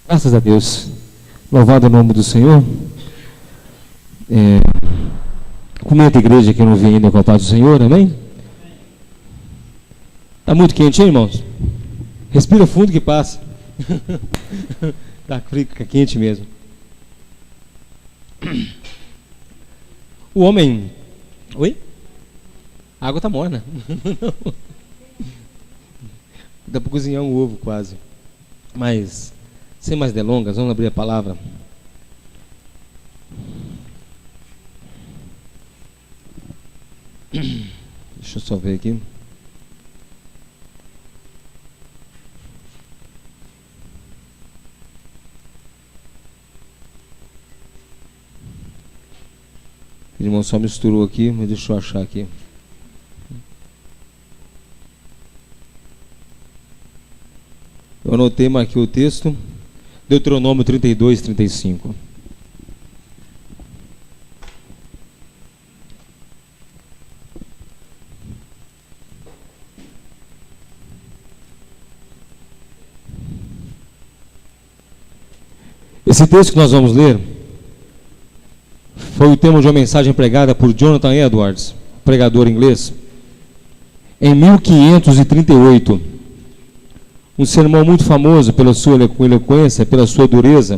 Graças a Deus. Louvado o nome do Senhor. Comenta a igreja que não vem ainda com a paz do Senhor, amém? Está muito quente, hein, irmãos? Respira fundo que passa. Está frio, fica quente mesmo. O homem... Oi? A água está morna. Dá para cozinhar um ovo quase. Mas, sem mais delongas, vamos abrir a palavra. Deixa eu só ver aqui. O irmão só misturou aqui, mas deixa eu achar aqui. Eu anotei, marquei o texto. Deuteronômio 32, 35. Esse texto que nós vamos ler foi o tema de uma mensagem pregada por Jonathan Edwards, pregador inglês, em 1538. Um sermão muito famoso pela sua eloquência, pela sua dureza,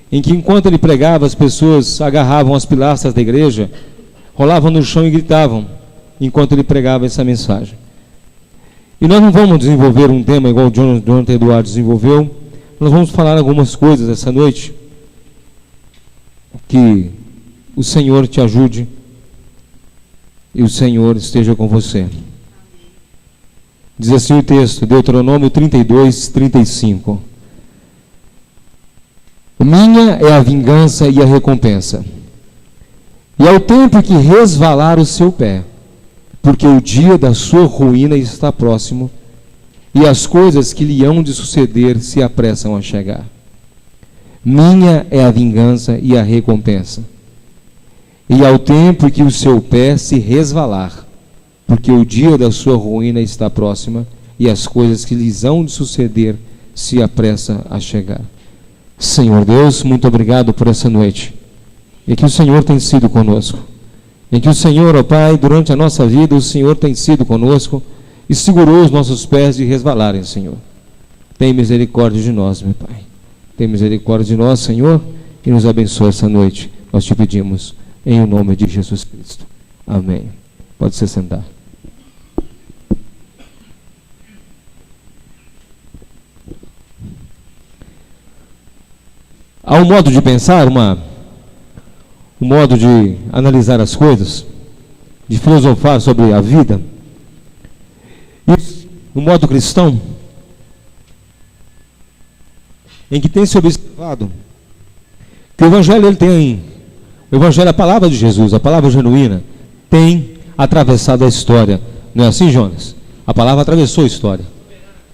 em que enquanto ele pregava, as pessoas agarravam as pilastras da igreja, rolavam no chão e gritavam, enquanto ele pregava essa mensagem. E nós não vamos desenvolver um tema igual o Jonathan Edwards desenvolveu. Nós vamos falar algumas coisas essa noite. Que o Senhor te ajude e o Senhor esteja com você. Diz assim o texto, Deuteronômio 32, 35. Minha é a vingança e a recompensa, e ao tempo que resvalar o seu pé, porque o dia da sua ruína está próximo, e as coisas que lhe hão de suceder se apressam a chegar. Minha é a vingança e a recompensa, e ao tempo que o seu pé se resvalar, porque o dia da sua ruína está próxima, e as coisas que lhes hão de suceder se apressa a chegar. Senhor Deus, muito obrigado por essa noite, e que o Senhor tem sido conosco, e que o Senhor, ó Pai, durante a nossa vida, o Senhor tem sido conosco, e segurou os nossos pés de resvalarem, Senhor. Tem misericórdia de nós, meu Pai. Tem misericórdia de nós, Senhor, e nos abençoe essa noite. Nós te pedimos, em o nome de Jesus Cristo. Amém. Pode se sentar. Há um modo de pensar, um modo de analisar as coisas, de filosofar sobre a vida, no modo cristão, em que tem se observado que o Evangelho, o Evangelho, a palavra de Jesus, a palavra genuína, tem atravessado a história. Não é assim, Jonas? A palavra atravessou a história.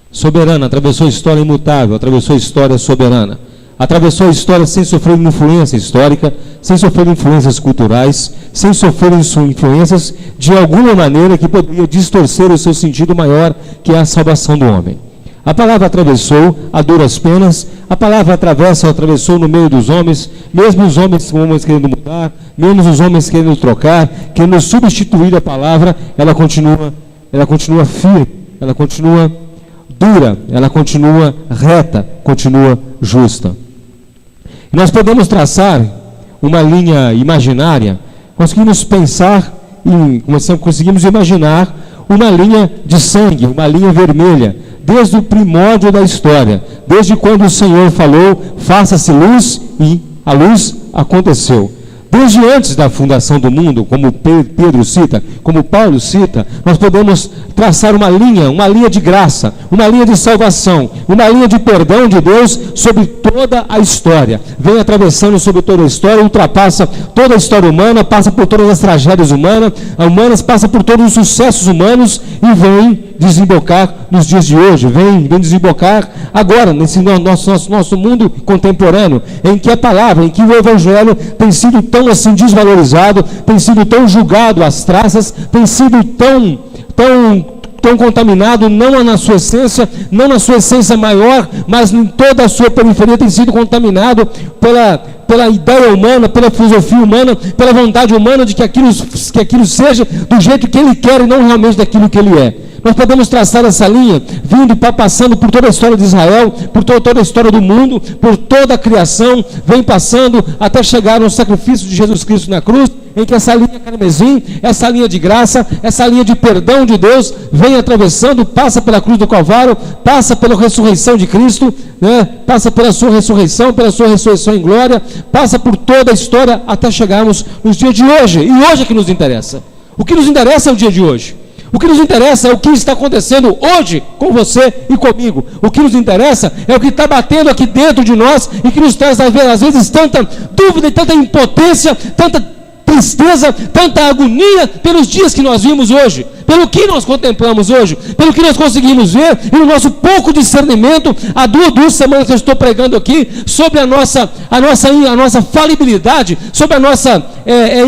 Soberana, atravessou a história imutável, atravessou a história soberana. Atravessou a história sem sofrer influência histórica, sem sofrer influências culturais, sem sofrer influências de alguma maneira que poderia distorcer o seu sentido maior, que é a salvação do homem. A palavra atravessou a duras penas, a palavra atravessou no meio dos homens, mesmo os homens querendo mudar, mesmo os homens querendo trocar, querendo substituir a palavra, ela continua firme, ela continua dura, ela continua reta, continua justa. Nós traçar uma linha imaginária, conseguimos imaginar uma linha de sangue, uma linha vermelha, desde o primórdio da história, desde quando o Senhor falou, faça-se luz, e a luz aconteceu. Desde antes da fundação do mundo, como Pedro cita, como Paulo cita, nós podemos traçar uma linha de graça, uma linha de salvação, uma linha de perdão de Deus sobre toda a história. Vem atravessando sobre toda a história, ultrapassa toda a história humana, passa por todas as tragédias humanas, passa por todos os sucessos humanos e vem desembocar nos dias de hoje, vem desembocar agora, nesse nosso mundo contemporâneo, em que a palavra, em que o Evangelho tem sido tão assim desvalorizado, tem sido tão julgado às traças, tem sido tão tão contaminado, não na sua essência maior, mas em toda a sua periferia tem sido contaminado pela ideia humana, pela filosofia humana, pela vontade humana de que aquilo seja do jeito que ele quer e não realmente daquilo que ele é. Nós podemos traçar essa linha, passando por toda a história de Israel, por toda a história do mundo, por toda a criação, vem passando até chegar no sacrifício de Jesus Cristo na cruz, em que essa linha carmesim, essa linha de graça, essa linha de perdão de Deus, vem atravessando, passa pela cruz do Calvário, passa pela ressurreição de Cristo, né? Passa pela sua ressurreição em glória, passa por toda a história até chegarmos nos dias de hoje. E hoje é que nos interessa. O que nos interessa é o dia de hoje. O que nos interessa é o que está acontecendo hoje com você e comigo. O que nos interessa é o que está batendo aqui dentro de nós e que nos traz, às vezes, tanta dúvida e tanta impotência, tanta tristeza, tanta agonia pelos dias que nós vimos hoje, pelo que nós contemplamos hoje, pelo que nós conseguimos ver e no nosso pouco discernimento. Há duas semanas que eu estou pregando aqui sobre a nossa falibilidade, sobre a nossa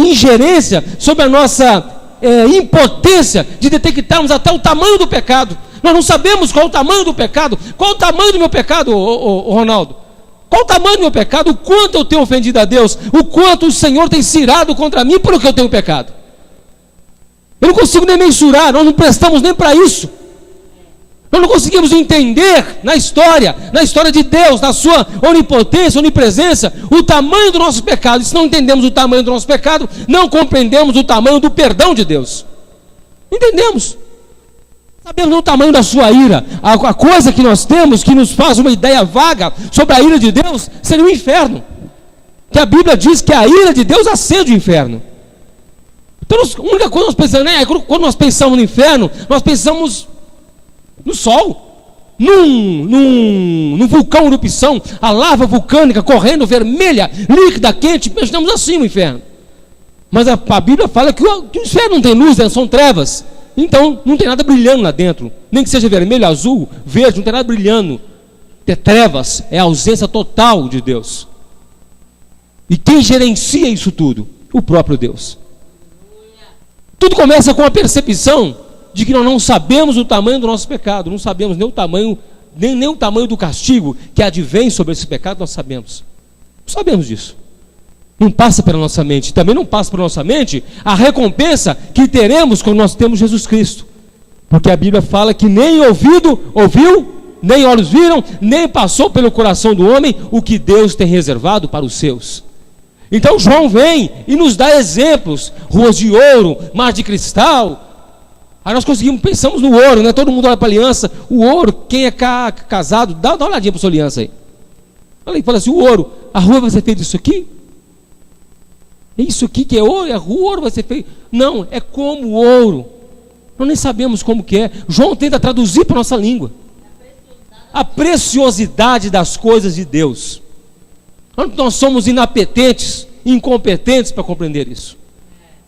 ingerência, sobre a nossa impotência de detectarmos até o tamanho do pecado. Nós não sabemos qual é o tamanho do pecado. Qual é o tamanho do meu pecado, Ronaldo? Qual o tamanho do meu pecado? O quanto eu tenho ofendido a Deus? O quanto o Senhor tem se irado contra mim por que eu tenho pecado? Eu não consigo nem mensurar. Nós não prestamos nem para isso. Nós não conseguimos entender na história de Deus, na sua onipotência, onipresença, o tamanho do nosso pecado. E se não entendemos o tamanho do nosso pecado, não compreendemos o tamanho do perdão de Deus. Entendemos? Sabemos o tamanho da sua ira. A coisa que nós temos, que nos faz uma ideia vaga sobre a ira de Deus, seria o inferno. Que a Bíblia diz que a ira de Deus acende o inferno. Então, a única coisa que nós pensamos, quando nós pensamos no inferno, nós pensamos no sol, num vulcão em erupção, a lava vulcânica correndo vermelha, líquida, quente. Imaginamos assim o inferno. Mas a Bíblia fala que o inferno não tem luz, são trevas. Então não tem nada brilhando lá dentro, nem que seja vermelho, azul, verde, não tem nada brilhando. Ter trevas é a ausência total de Deus. E quem gerencia isso tudo? O próprio Deus. Tudo começa com a percepção de que nós não sabemos o tamanho do nosso pecado, não sabemos nem o tamanho, nem o tamanho do castigo que advém sobre esse pecado. Nós sabemos. Não sabemos disso. Não passa pela nossa mente. Também não passa pela nossa mente a recompensa que teremos quando nós temos Jesus Cristo. Porque a Bíblia fala que nem ouvido ouviu, nem olhos viram, nem passou pelo coração do homem o que Deus tem reservado para os seus. Então João vem e nos dá exemplos: ruas de ouro, mar de cristal. Aí nós pensamos no ouro, né? Todo mundo olha para a aliança. O ouro, quem é casado, dá uma olhadinha para sua aliança aí. Fala assim: o ouro, a rua vai ser feita disso aqui? É isso aqui que é ouro? O ouro vai ser feito? Não, é como o ouro. Nós nem sabemos como que é. João tenta traduzir para a nossa língua a preciosidade das coisas de Deus. Nós somos inapetentes, incompetentes para compreender isso.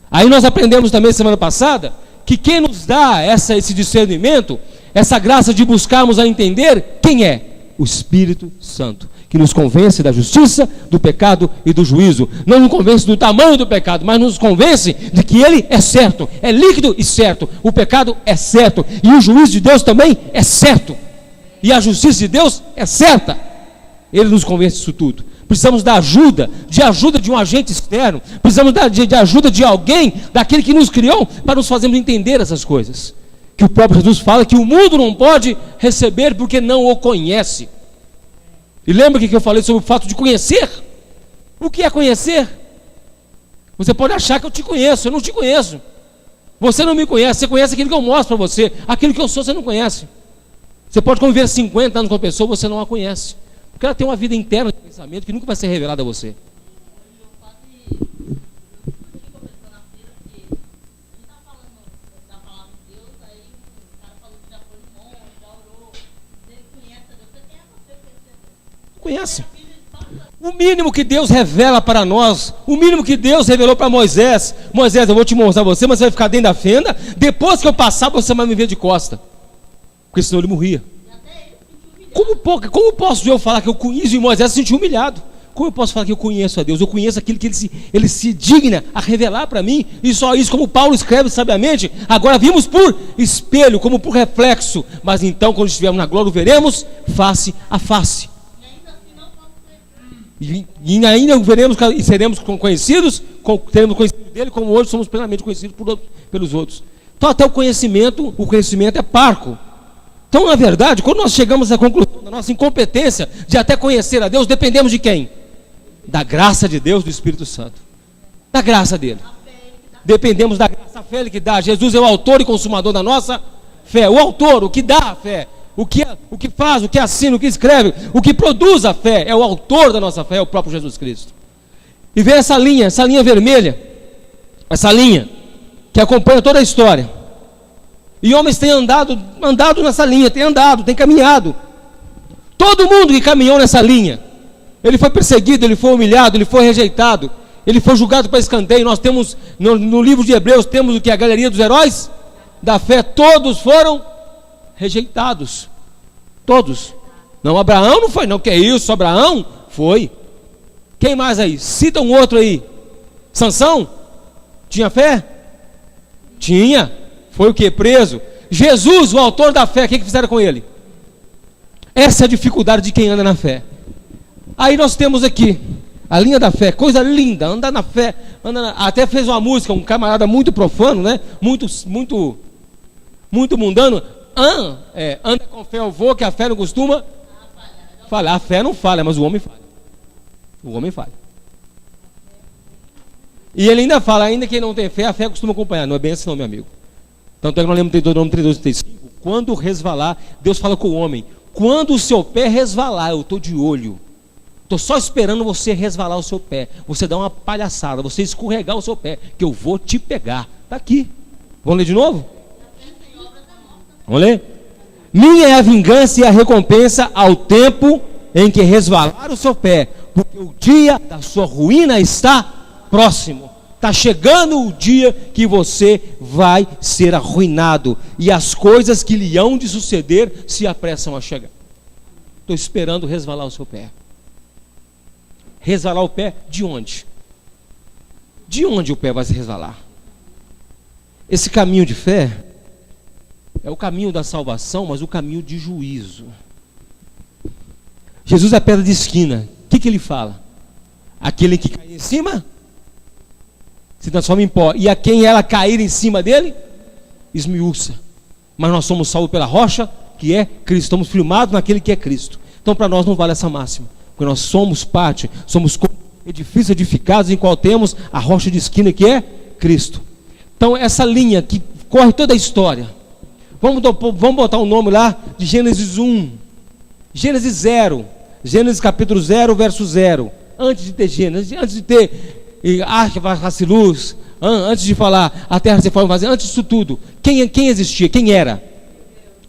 Aí nós aprendemos também semana passada que quem nos dá esse discernimento, essa graça de buscarmos a entender quem é? O Espírito Santo, que nos convence da justiça, do pecado e do juízo. Não nos convence do tamanho do pecado, mas nos convence de que ele é certo, é líquido e certo. O pecado é certo e o juízo de Deus também é certo. E a justiça de Deus é certa. Ele nos convence disso tudo. Precisamos da ajuda de um agente externo. Precisamos de ajuda de alguém, daquele que nos criou, para nos fazermos entender essas coisas. Que o próprio Jesus fala que o mundo não pode receber porque não o conhece. E lembra que eu falei sobre o fato de conhecer? O que é conhecer? Você pode achar que eu te conheço, eu não te conheço. Você não me conhece, você conhece aquilo que eu mostro para você. Aquilo que eu sou, você não conhece. Você pode conviver 50 anos com uma pessoa, você não a conhece. Porque ela tem uma vida interna de pensamento que nunca vai ser revelada a você. Conhece? O mínimo que Deus revela para nós, o mínimo que Deus revelou para Moisés: Moisés, eu vou te mostrar você, mas você vai ficar dentro da fenda. Depois que eu passar, você vai me ver de costa. Porque senão ele morria. Como posso eu falar que eu conheço, e Moisés se sentiu humilhado? Como eu posso falar que eu conheço a Deus? Eu conheço aquilo que Ele se digna a revelar para mim, e só isso, como Paulo escreve sabiamente, agora vimos por espelho, como por reflexo, mas então quando estivermos na glória o veremos face a face. E ainda o veremos e seremos conhecidos, teremos conhecido dele como hoje somos plenamente conhecidos pelos outros. Então até o conhecimento é parco. Então, na verdade, quando nós chegamos à conclusão da nossa incompetência de até conhecer a Deus, dependemos de quem? Da graça de Deus, do Espírito Santo. Da graça dele. Dependemos da graça, a fé ele que dá. Jesus é o autor e consumador da nossa fé. O autor, o que dá a fé, o que faz, o que assina, o que escreve, o que produz a fé, é o autor da nossa fé, é o próprio Jesus Cristo. E vem essa linha vermelha, essa linha que acompanha toda a história. E homens têm andado nessa linha, têm caminhado. Todo mundo que caminhou nessa linha, ele foi perseguido, ele foi humilhado, ele foi rejeitado, ele foi julgado para escanteio. Nós temos, no livro de Hebreus, temos o que? A galeria dos heróis da fé. Todos foram rejeitados. Todos. Não, Abraão não foi, não. Que é isso? Abraão foi. Quem mais aí? Cita um outro aí. Sansão? Tinha fé? Tinha. Foi o que? Preso. Jesus, o autor da fé, o que fizeram com ele? Essa é a dificuldade de quem anda na fé. Aí nós temos aqui a linha da fé, coisa linda, andar na fé. Até fez uma música, um camarada muito profano, né? Muito mundano. Anda com fé eu vou, que a fé não costuma falhar. A fé não falha, mas o homem falha. O homem falha. E ele ainda fala, ainda que não tem fé, a fé costuma acompanhar. Não é bem assim não, meu amigo. Tanto é que nós lemos Deuteronômio 32, 35. Quando resvalar, Deus fala com o homem: quando o seu pé resvalar, eu estou de olho. Estou só esperando você resvalar o seu pé. Você dá uma palhaçada, você escorregar o seu pé, que eu vou te pegar. Está aqui. Vamos ler de novo? Vamos ler? Minha é a vingança e a recompensa ao tempo em que resvalar o seu pé, porque o dia da sua ruína está próximo. Está chegando o dia que você vai ser arruinado, e as coisas que lhe hão de suceder se apressam a chegar. Estou esperando resvalar o seu pé. Resvalar o pé de onde? De onde o pé vai se resvalar? Esse caminho de fé é o caminho da salvação, mas o caminho de juízo. Jesus é a pedra de esquina. O que ele fala? Aquele que cai em cima se transforma em pó, e a quem ela cair em cima dele, esmiuça. Mas nós somos salvos pela rocha, que é Cristo. Estamos firmados naquele que é Cristo. Então para nós não vale essa máxima, porque nós somos parte, somos edifícios edificados, em qual temos a rocha de esquina, que é Cristo. Então essa linha que corre toda a história, vamos botar o nome lá de Gênesis 1, Gênesis 0, Gênesis capítulo 0, verso 0. Antes de ter Gênesis, antes de ter arca, raça e luz, antes de falar a terra se forma vazia, antes disso tudo, quem existia? Quem era?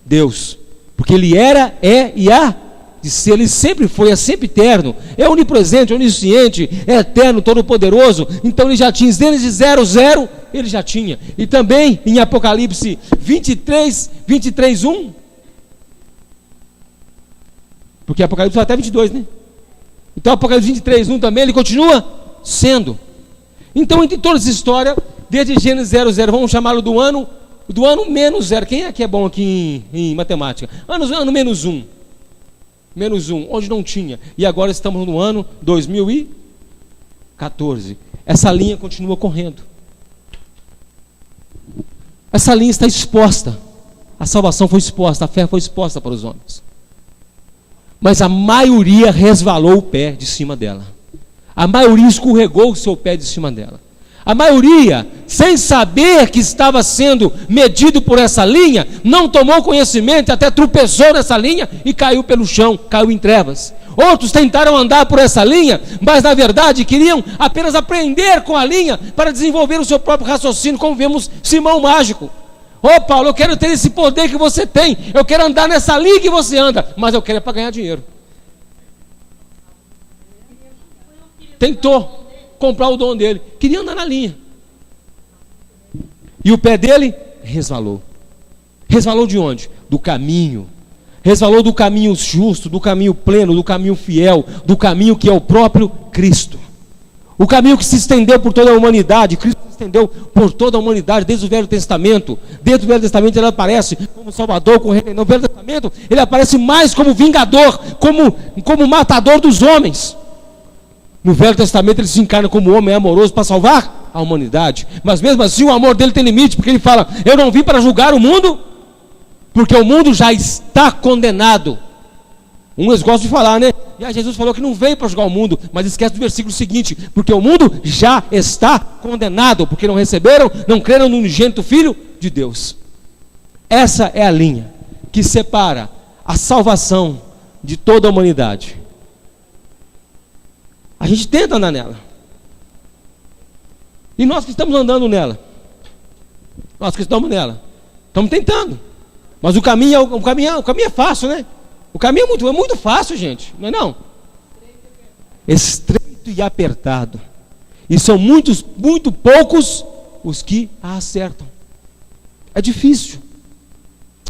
Deus. Porque ele era, é e há de ser. Ele sempre foi, é sempre eterno, é onipresente, onisciente, é eterno, todo-poderoso. Então ele já tinha, em Gênesis 0, ele já tinha. E também em Apocalipse 23, 1, porque Apocalipse vai até 22, né? Então Apocalipse 23, 1 também, ele continua sendo. Então, entre toda essa história, desde Gênesis 0, vamos chamá-lo do ano menos 0. Quem é que é bom aqui em matemática? Ano menos 1. Menos 1, onde não tinha. E agora estamos no ano 2014. Essa linha continua correndo. Essa linha está exposta. A salvação foi exposta, a fé foi exposta para os homens. Mas a maioria resvalou o pé de cima dela. A maioria escorregou o seu pé de cima dela. A maioria, sem saber que estava sendo medido por essa linha, não tomou conhecimento, até tropeçou nessa linha e caiu pelo chão, caiu em trevas. Outros tentaram andar por essa linha, mas na verdade queriam apenas aprender com a linha para desenvolver o seu próprio raciocínio, como vemos Simão Mágico. Ô Paulo, eu quero ter esse poder que você tem, eu quero andar nessa linha que você anda, mas eu quero é para ganhar dinheiro. Tentou comprar o dom dele, queria andar na linha, e o pé dele resvalou. Resvalou de onde? Do caminho. Resvalou do caminho justo, do caminho pleno, do caminho fiel, do caminho que é o próprio Cristo. O caminho que se estendeu por toda a humanidade. Cristo se estendeu por toda a humanidade, desde o Velho Testamento. Dentro do Velho Testamento ele aparece como Salvador, como Rei. No Velho Testamento ele aparece mais como vingador, como matador dos homens. No Velho Testamento ele se encarna como homem amoroso para salvar a humanidade. Mas mesmo assim o amor dele tem limite, porque ele fala: eu não vim para julgar o mundo, porque o mundo já está condenado. Uns gostam de falar, né? E aí Jesus falou que não veio para julgar o mundo, mas esquece do versículo seguinte: porque o mundo já está condenado, porque não receberam, não creram no unigênito Filho de Deus. Essa é a linha que separa a salvação de toda a humanidade. A gente tenta andar nela. E nós que estamos andando nela, nós que estamos nela, estamos tentando. Mas o caminho é fácil, né? O caminho é muito fácil, gente. Não é não? Estreito e apertado. E são muito poucos os que a acertam. É difícil.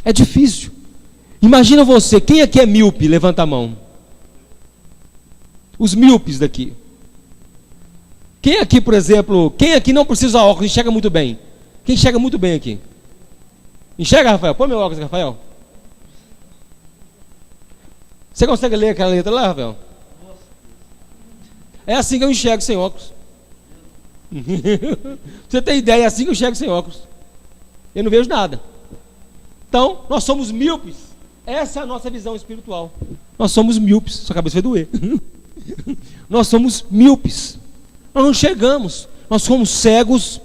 É difícil. Imagina você, quem aqui é míope? Levanta a mão. Os míopes daqui. Quem aqui, por exemplo, quem aqui não precisa usar óculos, enxerga muito bem? Quem enxerga muito bem aqui? Enxerga, Rafael? Põe meu óculos, Rafael. Você consegue ler aquela letra lá, Rafael? É assim que eu enxergo sem óculos. Você tem ideia, é assim que eu enxergo sem óculos. Eu não vejo nada. Então, nós somos míopes. Essa é a nossa visão espiritual. Nós somos míopes. Sua cabeça vai doer. Nós somos míopes. Nós não enxergamos. Nós somos cegos.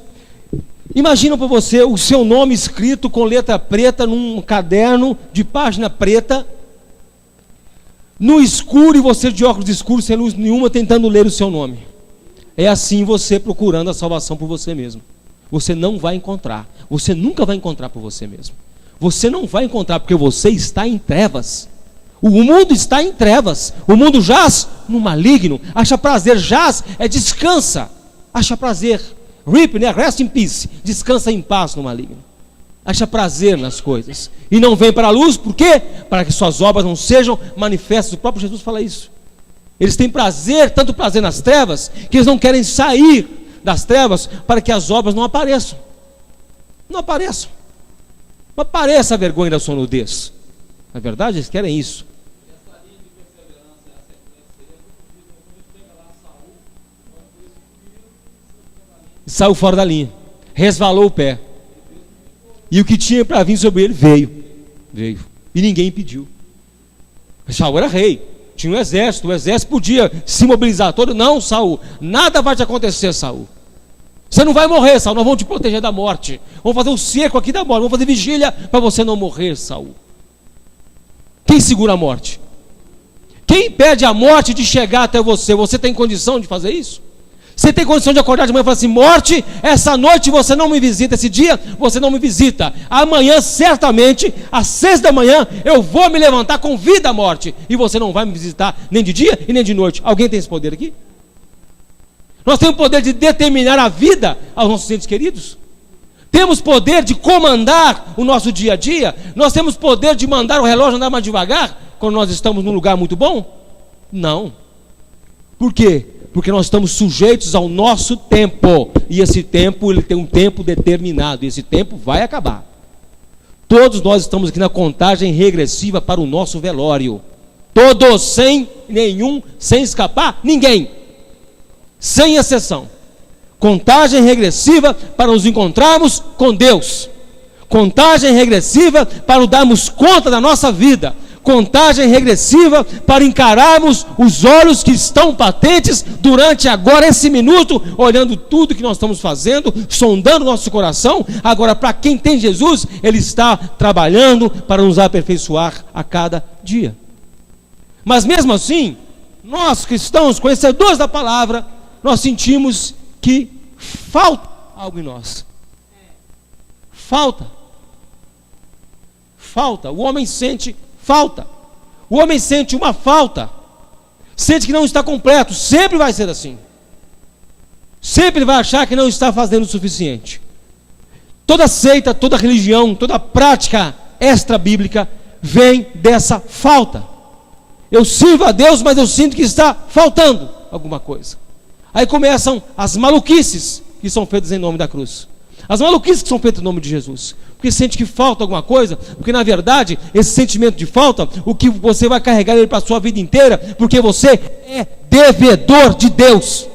Imagina para você o seu nome escrito com letra preta num caderno de página preta, no escuro, e você de óculos escuros, sem luz nenhuma, tentando ler o seu nome. É assim você procurando a salvação por você mesmo. Você não vai encontrar. Você nunca vai encontrar por você mesmo. Você não vai encontrar porque você está em trevas. O mundo está em trevas. O mundo jaz no maligno. Acha prazer, jaz, descansa. Acha prazer. Rip, né? Rest in peace. Descansa em paz no maligno. Acha prazer nas coisas. E não vem para a luz, por quê? Para que suas obras não sejam manifestas. O próprio Jesus fala isso. Eles têm prazer, tanto prazer nas trevas, que eles não querem sair das trevas para que as obras não apareçam. Não apareçam. Não apareça a vergonha da sua nudez. Na verdade, eles querem isso. E saiu fora da linha. Resvalou o pé. E o que tinha para vir sobre ele veio. E ninguém impediu. Saul era rei. Tinha um exército. O exército podia se mobilizar todo. Não, Saul. Nada vai te acontecer, Saul. Você não vai morrer, Saul. Nós vamos te proteger da morte. Vamos fazer um cerco aqui da morte. Vamos fazer vigília para você não morrer, Saul. Quem segura a morte? Quem impede a morte de chegar até você? Você tem condição de fazer isso? Você tem condição de acordar de manhã e falar assim: morte, essa noite você não me visita, esse dia você não me visita. Amanhã, certamente, às 6 da manhã, eu vou me levantar com vida à morte. E você não vai me visitar nem de dia e nem de noite. Alguém tem esse poder aqui? Nós temos o poder de determinar a vida aos nossos entes queridos. Temos poder de comandar o nosso dia a dia. Nós temos poder de mandar o relógio andar mais devagar quando nós estamos num lugar muito bom? Não. Por quê? Porque nós estamos sujeitos ao nosso tempo. E esse tempo, ele tem um tempo determinado. E esse tempo vai acabar. Todos nós estamos aqui na contagem regressiva para o nosso velório. Todos, sem nenhum, sem escapar, ninguém. Sem exceção. Contagem regressiva para nos encontrarmos com Deus. Contagem regressiva para darmos conta da nossa vida. Contagem regressiva para encararmos os olhos que estão patentes durante agora esse minuto, olhando tudo que nós estamos fazendo, sondando nosso coração. Agora, para quem tem Jesus, Ele está trabalhando para nos aperfeiçoar a cada dia. Mas mesmo assim, nós cristãos, conhecedores da palavra, nós sentimos que falta algo em nós. Falta. O homem sente falta. O homem sente uma falta. Sente que não está completo. Sempre vai ser assim. Sempre ele vai achar que não está fazendo o suficiente. Toda seita, toda religião, toda prática extra-bíblica vem dessa falta. Eu sirvo a Deus, mas eu sinto que está faltando alguma coisa. Aí começam as maluquices que são feitas em nome da cruz. As maluquices que são feitas em nome de Jesus. Porque sente que falta alguma coisa, porque na verdade, esse sentimento de falta, o que você vai carregar ele para a sua vida inteira, porque você é devedor de Deus.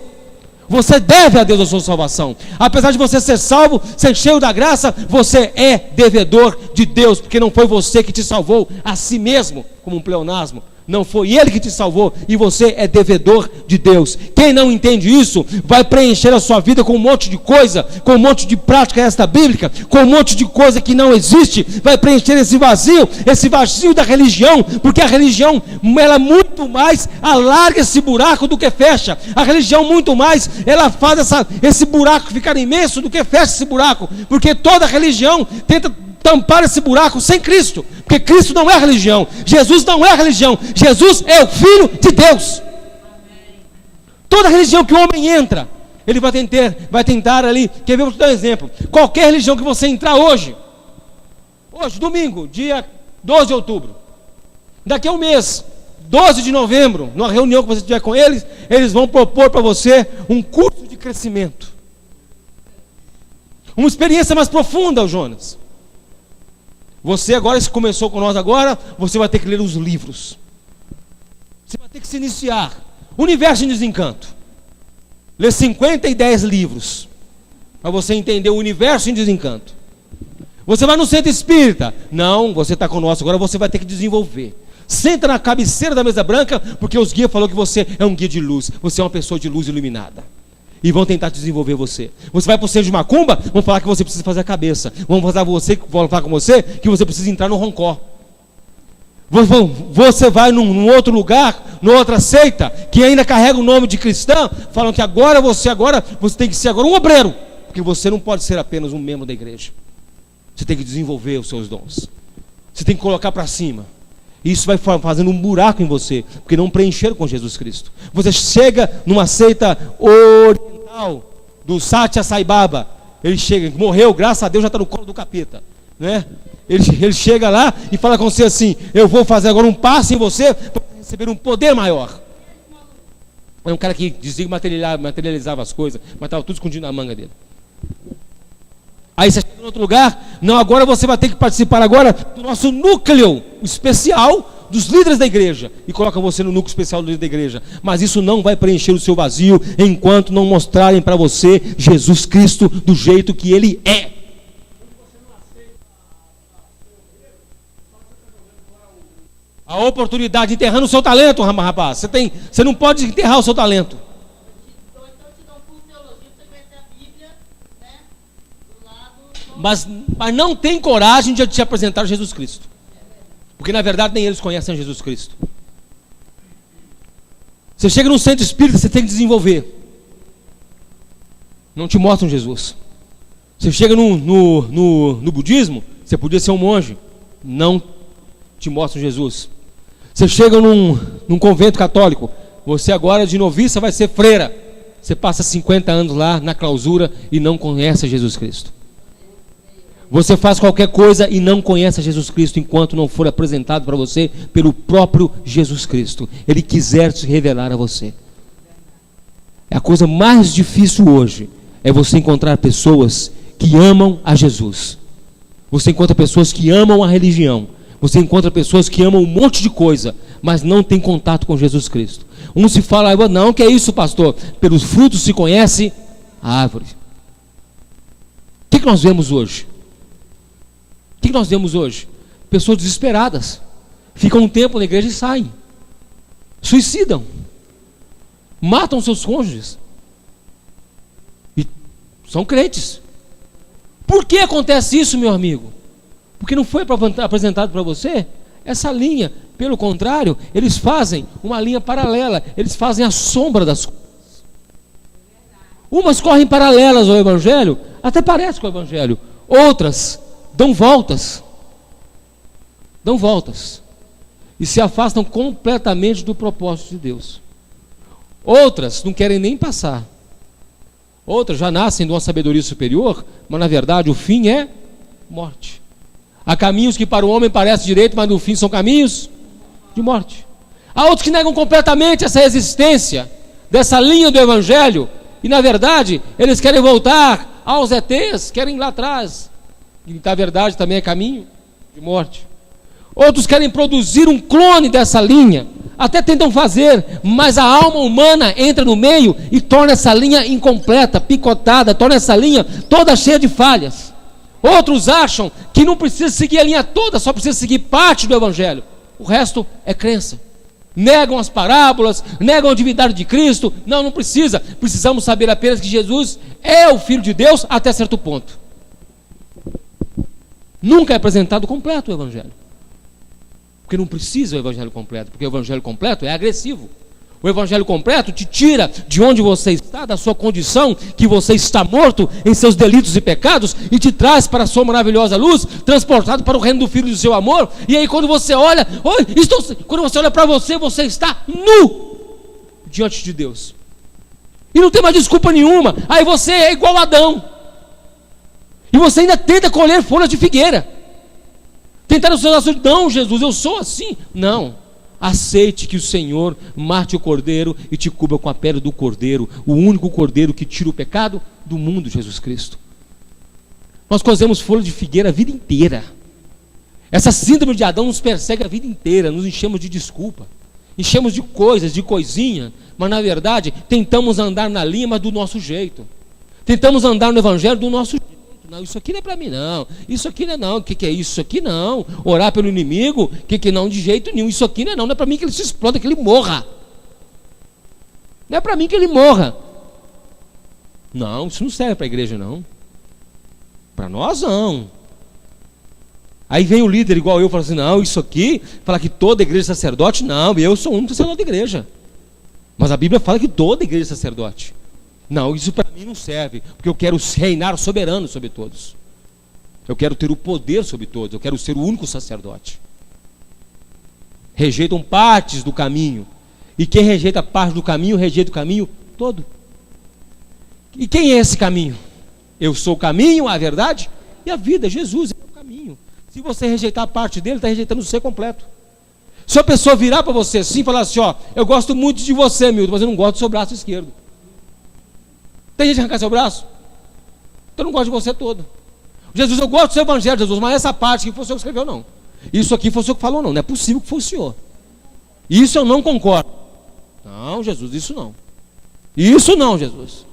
Você deve a Deus a sua salvação. Apesar de você ser salvo, ser cheio da graça, você é devedor de Deus, porque não foi você que te salvou a si mesmo, como um pleonasmo. Não foi Ele que te salvou, e você é devedor de Deus. Quem não entende isso, vai preencher a sua vida com um monte de coisa, com um monte de prática esta bíblica, com um monte de coisa que não existe, vai preencher esse vazio da religião, porque a religião, ela muito mais alarga esse buraco do que fecha. A religião muito mais, ela faz esse buraco ficar imenso do que fecha esse buraco, porque toda religião tenta tampar esse buraco sem Cristo, porque Cristo não é religião, Jesus não é religião, Jesus é o Filho de Deus. Toda religião que o homem entra, ele vai tentar ali, quer ver, vou te dar um exemplo, qualquer religião que você entrar hoje, domingo, dia 12 de outubro, daqui a um mês, 12 de novembro, numa reunião que você tiver com eles, eles vão propor para você um curso de crescimento, uma experiência mais profunda, Jonas. Você agora, se começou com nós agora, você vai ter que ler os livros. Você vai ter que se iniciar. Universo em Desencanto. Ler 50 e 10 livros. Para você entender o universo em desencanto. Você vai no centro espírita. Não, você está conosco, agora você vai ter que desenvolver. Senta na cabeceira da mesa branca, porque os guias falaram que você é um guia de luz. Você é uma pessoa de luz iluminada. E vão tentar desenvolver você. Você vai para o centro de macumba, vão falar que você precisa fazer a cabeça. Vão falar com você que você precisa entrar no roncó. Você vai num outro lugar, numa outra seita, que ainda carrega o nome de cristão, falam que agora você tem que ser agora um obreiro. Porque você não pode ser apenas um membro da igreja. Você tem que desenvolver os seus dons. Você tem que colocar para cima. Isso vai fazendo um buraco em você, porque não preencheram com Jesus Cristo. Você chega numa seita oriental do Satya Sai Baba. Ele chega, morreu, graças a Deus já está no colo do capeta, né? Ele chega lá e fala com você assim: eu vou fazer agora um passo em você para receber um poder maior. É um cara que dizia que materializava as coisas, mas estava tudo escondido na manga dele. Aí você chega em outro lugar, não, agora você vai ter que participar agora do nosso núcleo especial dos líderes da igreja, e coloca você no núcleo especial do líder da igreja, mas isso não vai preencher o seu vazio, enquanto não mostrarem para você Jesus Cristo do jeito que Ele é. A oportunidade, enterrando o seu talento, rapaz, você não pode enterrar o seu talento. Mas não tem coragem de te apresentar Jesus Cristo, porque na verdade nem eles conhecem Jesus Cristo. Você chega num centro espírita, você tem que desenvolver. Não te mostram Jesus. Você chega no budismo, você podia ser um monge, não te mostram Jesus. Você chega num convento católico, você agora de noviça vai ser freira. Você passa 50 anos lá na clausura e não conhece Jesus Cristo. Você faz qualquer coisa e não conhece Jesus Cristo enquanto não for apresentado para você pelo próprio Jesus Cristo. Ele quiser se revelar a você. A coisa mais difícil hoje é você encontrar pessoas que amam a Jesus. Você encontra pessoas que amam a religião. Você encontra pessoas que amam um monte de coisa, mas não tem contato com Jesus Cristo. Um se fala: não, que é isso, pastor? Pelos frutos se conhece a árvore. O que nós vemos hoje? O que nós vemos hoje? Pessoas desesperadas, ficam um tempo na igreja e saem, suicidam, matam seus cônjuges, e são crentes. Por que acontece isso, meu amigo? Porque não foi apresentado para você essa linha. Pelo contrário, eles fazem uma linha paralela, eles fazem a sombra das coisas. Umas correm paralelas ao Evangelho, até parece com o Evangelho, outras dão voltas e se afastam completamente do propósito de Deus. Outras não querem nem passar, outras já nascem de uma sabedoria superior, mas na verdade o fim é morte. Há caminhos que para o homem parecem direito, mas no fim são caminhos de morte. Há outros que negam completamente essa existência dessa linha do Evangelho, e na verdade eles querem voltar aos ETs, querem ir lá atrás, e na verdade também é caminho de morte. Outros querem produzir um clone dessa linha, até tentam fazer, mas a alma humana entra no meio e torna essa linha incompleta, picotada, torna essa linha toda cheia de falhas. Outros acham que não precisa seguir a linha toda, só precisa seguir parte do Evangelho. O resto é crença. Negam as parábolas, negam a divindade de Cristo. Não precisa. Precisamos saber apenas que Jesus é o Filho de Deus até certo ponto. Nunca é apresentado completo o Evangelho. Porque não precisa o Evangelho completo, porque o Evangelho completo é agressivo. O Evangelho completo te tira de onde você está, da sua condição, que você está morto em seus delitos e pecados, e te traz para a sua maravilhosa luz, transportado para o reino do Filho do seu amor. E aí quando você olha, quando você olha para você, você está nu diante de Deus. E não tem mais desculpa nenhuma. Aí você é igual a Adão. E você ainda tenta colher folhas de figueira. Tentar o seu laço, não, Jesus, eu sou assim. Não. Aceite que o Senhor mate o cordeiro e te cubra com a pele do cordeiro, o único cordeiro que tira o pecado do mundo, Jesus Cristo. Nós cozemos folha de figueira a vida inteira. Essa síndrome de Adão nos persegue a vida inteira, nos enchemos de desculpa, enchemos de coisas, de coisinha, mas na verdade tentamos andar na linha, mas do nosso jeito. Tentamos andar no Evangelho do nosso jeito. Não, isso aqui não é para mim não, isso aqui não é não, o que é isso aqui não, orar pelo inimigo, que não, de jeito nenhum, isso aqui não é para mim que ele se exploda, que ele morra, não é para mim que ele morra, não, isso não serve para a igreja não, para nós não. Aí vem o líder igual eu, fala assim, não, isso aqui, fala que toda igreja é sacerdote, não, eu sou o único sacerdote da igreja, mas a Bíblia fala que toda igreja é sacerdote. Não, isso para mim não serve, porque eu quero reinar soberano sobre todos. Eu quero ter o poder sobre todos, eu quero ser o único sacerdote. Rejeitam partes do caminho, e quem rejeita parte do caminho, rejeita o caminho todo. E quem é esse caminho? Eu sou o caminho, a verdade e a vida. Jesus é o caminho. Se você rejeitar parte dele, está rejeitando o ser completo. Se a pessoa virar para você assim e falar assim, ó, eu gosto muito de você, Milton, mas eu não gosto do seu braço esquerdo. Tem gente que arrancar seu braço? Então eu não gosto de você todo. Jesus, eu gosto do seu evangelho, Jesus, mas essa parte que foi o senhor que escreveu, não. Isso aqui foi o senhor que falou, não. Não é possível que foi o senhor. Isso eu não concordo. Não, Jesus, isso não. Isso não, Jesus.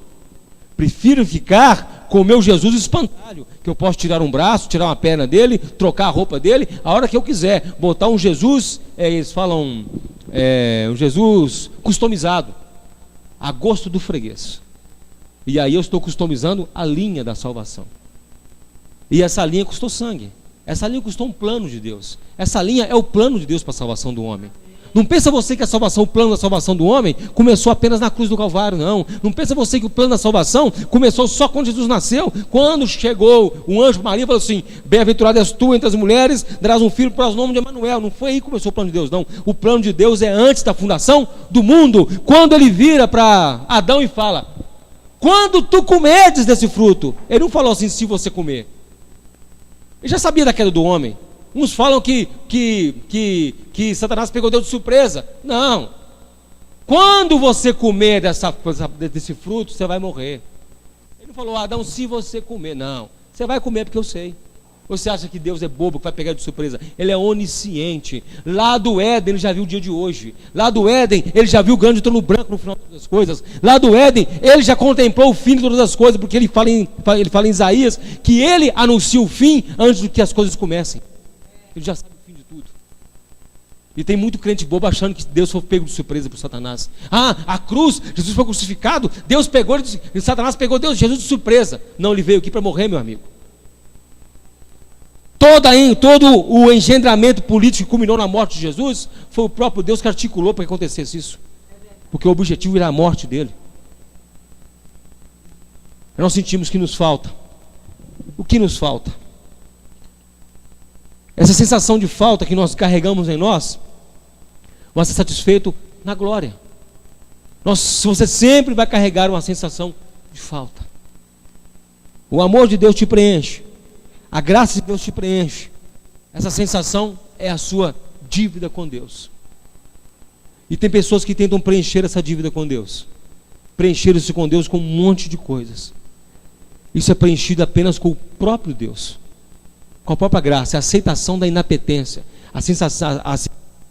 Prefiro ficar com o meu Jesus espantalho, que eu posso tirar um braço, tirar uma perna dele, trocar a roupa dele, a hora que eu quiser. Botar um Jesus, eles falam, um Jesus customizado, a gosto do freguês. E aí eu estou customizando a linha da salvação. E essa linha custou sangue. Essa linha custou um plano de Deus. Essa linha é o plano de Deus para a salvação do homem. Não pensa você que a salvação, o plano da salvação do homem começou apenas na cruz do Calvário, não. Não pensa você que o plano da salvação começou só quando Jesus nasceu. Quando chegou um anjo para Maria e falou assim, bem-aventurada és tu entre as mulheres, darás um filho para o nome de Emanuel. Não foi aí que começou o plano de Deus, não. O plano de Deus é antes da fundação do mundo. Quando ele vira para Adão e fala, quando tu comedes desse fruto, ele não falou assim, se você comer. Ele já sabia da queda do homem. Uns falam que Satanás pegou Deus de surpresa. Não. Quando você comer desse fruto, você vai morrer. Ele não falou, Adão, se você comer. Não. Você vai comer porque eu sei. Você acha que Deus é bobo, que vai pegar de surpresa? Ele é onisciente. Lá do Éden, ele já viu o dia de hoje. Lá do Éden, ele já viu o grande trono branco no final de todas as coisas. Lá do Éden, ele já contemplou o fim de todas as coisas, porque ele fala em Isaías que ele anuncia o fim antes do que as coisas comecem. Ele já sabe o fim de tudo. E tem muito crente bobo achando que Deus foi pego de surpresa por Satanás. Ah, a cruz, Jesus foi crucificado, Deus pegou, Satanás pegou Jesus de surpresa. Não, ele veio aqui para morrer, meu amigo. Todo o engendramento político que culminou na morte de Jesus foi o próprio Deus que articulou para que acontecesse isso. Porque o objetivo era a morte dele. Nós sentimos que nos falta. O que nos falta? Essa sensação de falta que nós carregamos em nós, nós estamos satisfeitos na glória. Você sempre vai carregar uma sensação de falta. O amor de Deus te preenche. A graça de Deus te preenche. Essa sensação é a sua dívida com Deus. E tem pessoas que tentam preencher essa dívida com Deus. Preencher isso com Deus com um monte de coisas. Isso é preenchido apenas com o próprio Deus. Com a própria graça, a aceitação da inapetência. A sensação, a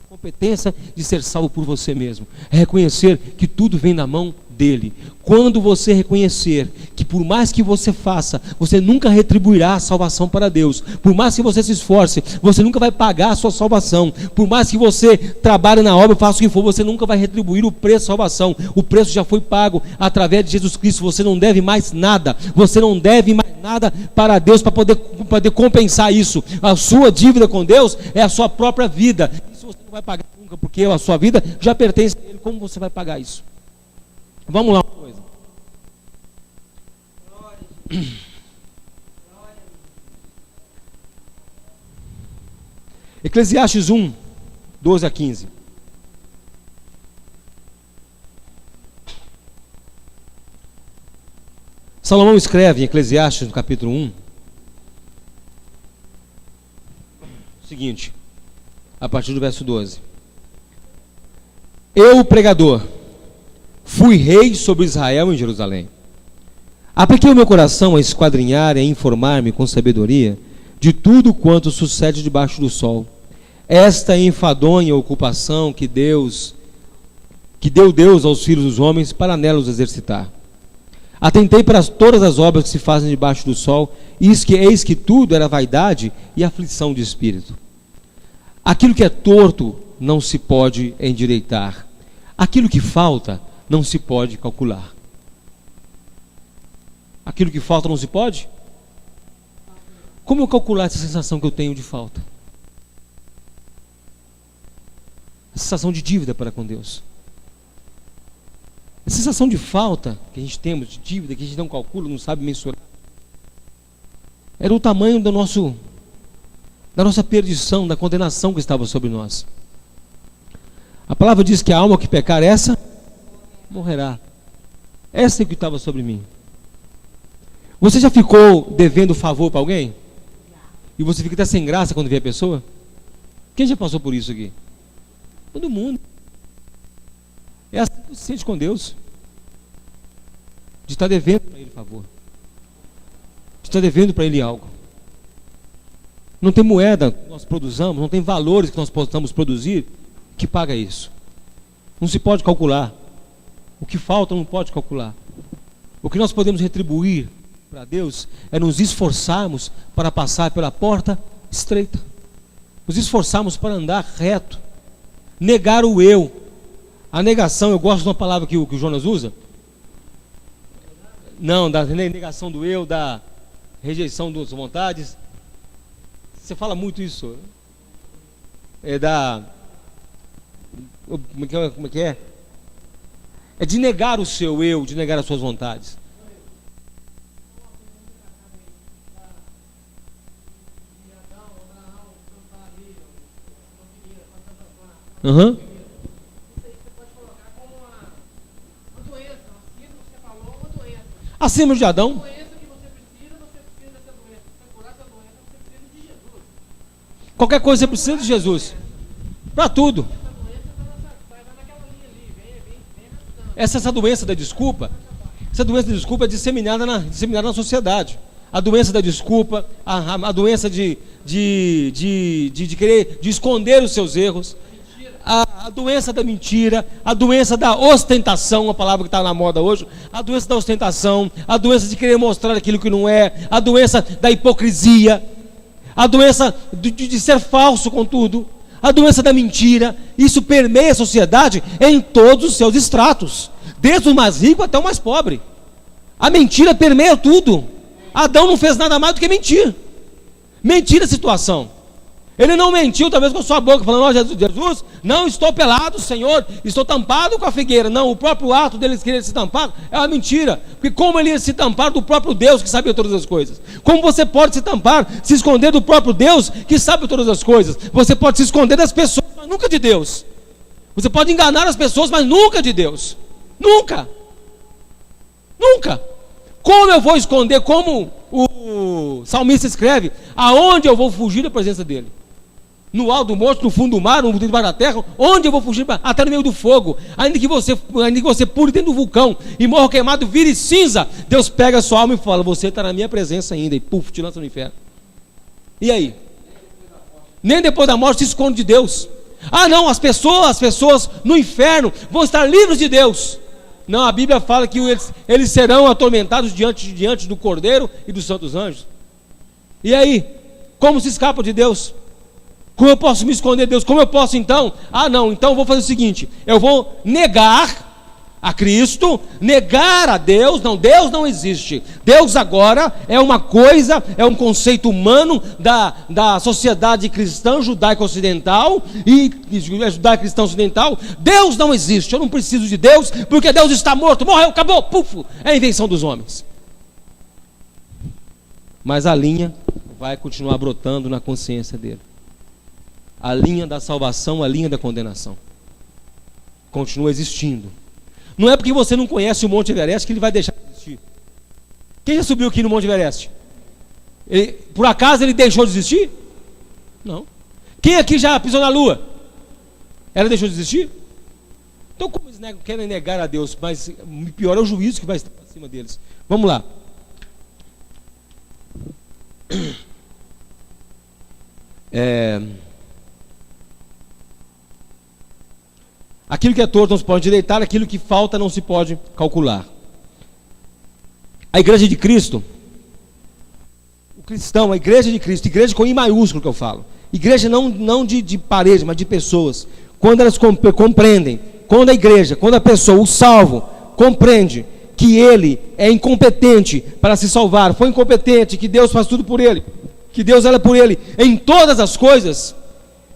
competência de ser salvo por você mesmo. É reconhecer que tudo vem na mão dele. Quando você reconhecer que por mais que você faça, você nunca retribuirá a salvação para Deus. Por mais que você se esforce, você nunca vai pagar a sua salvação. Por mais que você trabalhe na obra, faça o que for, você nunca vai retribuir o preço da salvação. O preço já foi pago através de Jesus Cristo. Você não deve mais nada. Você não deve mais nada para Deus para poder compensar isso. A sua dívida com Deus é a sua própria vida. Isso você não vai pagar nunca, porque a sua vida já pertence a Ele. Como você vai pagar isso? Vamos lá uma coisa. Eclesiastes 1, 12 a 15. Salomão escreve em Eclesiastes, no capítulo 1, o seguinte, a partir do verso 12. Eu, pregador, fui rei sobre Israel em Jerusalém. Apliquei o meu coração a esquadrinhar e a informar-me com sabedoria de tudo quanto sucede debaixo do sol. Esta enfadonha ocupação que deu Deus aos filhos dos homens para nela os exercitar. Atentei para todas as obras que se fazem debaixo do sol, e eis que tudo era vaidade e aflição de espírito. Aquilo que é torto não se pode endireitar. Aquilo que falta não se pode calcular. Aquilo que falta não se pode? Como eu calcular essa sensação que eu tenho de falta? A sensação de dívida para com Deus. A sensação de falta que a gente temos, de dívida, que a gente não calcula, não sabe mensurar. Era o tamanho da nossa perdição, da condenação que estava sobre nós. A palavra diz que a alma que pecar, essa morrerá. Essa é que estava sobre mim. Você já ficou devendo favor para alguém? E você fica até sem graça quando vê a pessoa? Quem já passou por isso aqui? Todo mundo. É assim que você se sente com Deus. De estar devendo para Ele favor. De estar devendo para Ele algo. Não tem moeda que nós produzamos, não tem valores que nós possamos produzir que paga isso. Não se pode calcular. O que falta não pode calcular. O que nós podemos retribuir para Deus é nos esforçarmos para passar pela porta estreita. Nos esforçarmos para andar reto. Negar o eu. A negação, eu gosto de uma palavra que o Jonas usa. Não, da negação do eu, da rejeição das vontades. Você fala muito isso. É da... Como é que é? É de negar o seu eu, de negar as suas vontades. Uhum. Acima de Adão. Qualquer coisa você precisa de Jesus. Para tudo. Essa doença da desculpa, é disseminada na sociedade. A doença da desculpa, a doença de querer, de esconder os seus erros, a doença da mentira, a doença da ostentação, a palavra que está na moda hoje, a doença da ostentação, a doença de querer mostrar aquilo que não é, a doença da hipocrisia, a doença de ser falso com tudo, a doença da mentira. Isso permeia a sociedade em todos os seus estratos, desde o mais rico até o mais pobre. A mentira permeia tudo. Adão não fez nada mais do que mentir. Mentir a situação. Ele não mentiu, talvez com a sua boca, falando: Jesus, não estou pelado, Senhor, estou tampado com a figueira. Não, o próprio ato dele querer se tampar é uma mentira. Porque como ele ia se tampar do próprio Deus que sabia todas as coisas? Como você pode se tampar, se esconder do próprio Deus que sabe todas as coisas? Você pode se esconder das pessoas, mas nunca de Deus. Você pode enganar as pessoas, mas nunca de Deus. Nunca. Nunca. Como eu vou esconder, como o salmista escreve, aonde eu vou fugir da presença dele? No alto do monte, no fundo do mar, no debaixo da terra, onde eu vou fugir? Até no meio do fogo. Ainda que você pule dentro do vulcão e morra queimado, vire cinza, Deus pega a sua alma e fala: você está na minha presença ainda, e puf, te lança no inferno. E aí? Nem depois da morte se esconde de Deus. Ah não, as pessoas no inferno vão estar livres de Deus. Não, a Bíblia fala que eles serão atormentados diante do Cordeiro e dos santos anjos. E aí? Como se escapa de Deus? Como eu posso me esconder de Deus? Como eu posso então? Ah não, então eu vou fazer o seguinte: eu vou negar a Cristo, negar a Deus. Não, Deus não existe. Deus agora é uma coisa, é um conceito humano da sociedade cristã judaico-ocidental e judaico-cristã ocidental. Deus não existe, eu não preciso de Deus, porque Deus está morto, morreu, acabou, puf, é a invenção dos homens. Mas a linha vai continuar brotando na consciência dele. A linha da salvação, a linha da condenação continua existindo. Não é porque você não conhece o Monte Everest que ele vai deixar de existir. Quem já subiu aqui no Monte Everest? Por acaso ele deixou de existir? Não. Quem aqui já pisou na Lua? Ela deixou de existir? Então como eles querem negar a Deus? Mas pior é o juízo que vai estar acima deles. Vamos lá. Aquilo que é torto não se pode endireitar, aquilo que falta não se pode calcular. A igreja de Cristo, o cristão, a igreja de Cristo, igreja com I maiúsculo que eu falo, igreja não de parede, mas de pessoas, quando elas compreendem, quando a igreja, quando a pessoa, o salvo, compreende que ele é incompetente para se salvar, foi incompetente, que Deus faz tudo por ele, que Deus ela por ele em todas as coisas,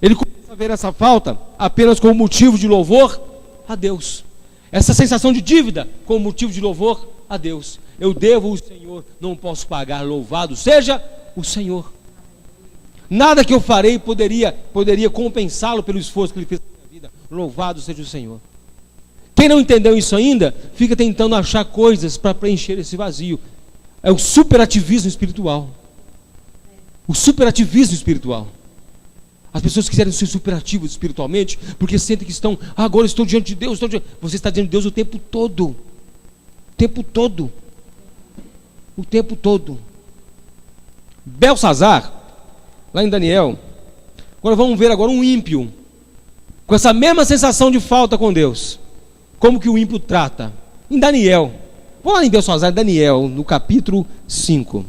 ele começa a ver essa falta apenas como motivo de louvor a Deus, essa sensação de dívida como motivo de louvor a Deus. Eu devo o Senhor, não posso pagar, louvado seja o Senhor. Nada que eu farei poderia compensá-lo pelo esforço que ele fez na minha vida. Louvado seja o Senhor. Quem não entendeu isso ainda, fica tentando achar coisas para preencher esse vazio. É o superativismo espiritual. O superativismo espiritual. As pessoas quiserem ser superativas espiritualmente, porque sentem que estão, agora estou diante de Deus, você está diante de Deus o tempo todo. O tempo todo. O tempo todo. Belsazar, lá em Daniel, agora vamos ver agora um ímpio, com essa mesma sensação de falta com Deus. Como que o ímpio trata? Em Daniel. Vamos lá em Belsazar, Daniel, no capítulo 5.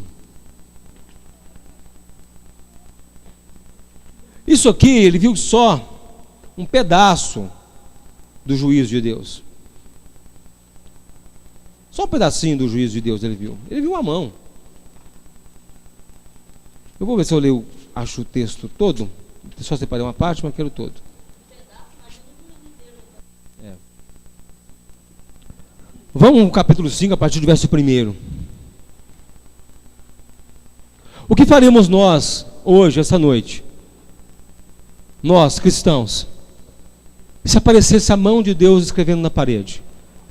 Isso aqui, ele viu só um pedaço do juízo de Deus. Só um pedacinho do juízo de Deus ele viu. Ele viu a mão. Eu vou ver se eu acho o texto todo. Só separei uma parte, mas quero todo. Vamos no capítulo 5, a partir do verso 1. O que faremos nós hoje, essa noite? Nós, cristãos, se aparecesse a mão de Deus escrevendo na parede,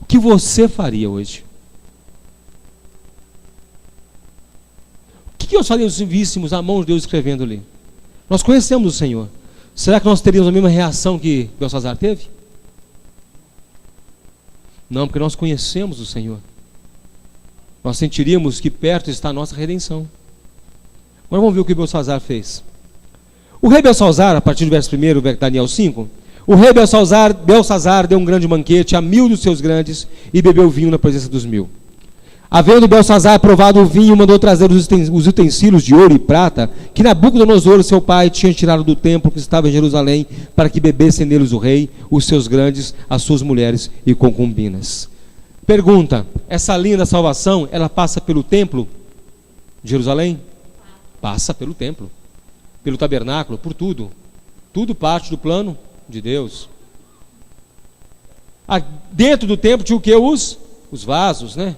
o que você faria hoje? O que nós faríamos se víssemos a mão de Deus escrevendo ali? Nós conhecemos o Senhor. Será que nós teríamos a mesma reação que Belsazar teve? Não, porque nós conhecemos o Senhor. Nós sentiríamos que perto está a nossa redenção. Agora vamos ver o que Belsazar fez. O rei Belsazar, a partir do verso 1, Daniel 5, o rei Belsazar deu um grande banquete a 1000 dos seus grandes e bebeu vinho na presença dos 1000. Havendo Belsazar provado o vinho, mandou trazer os utensílios de ouro e prata que Nabucodonosor, seu pai, tinha tirado do templo que estava em Jerusalém, para que bebessem neles o rei, os seus grandes, as suas mulheres e concubinas. Pergunta: essa linha da salvação, ela passa pelo templo de Jerusalém? Passa pelo templo, pelo tabernáculo, por tudo. Tudo parte do plano de Deus. Dentro do templo tinha o que? Os vasos, né?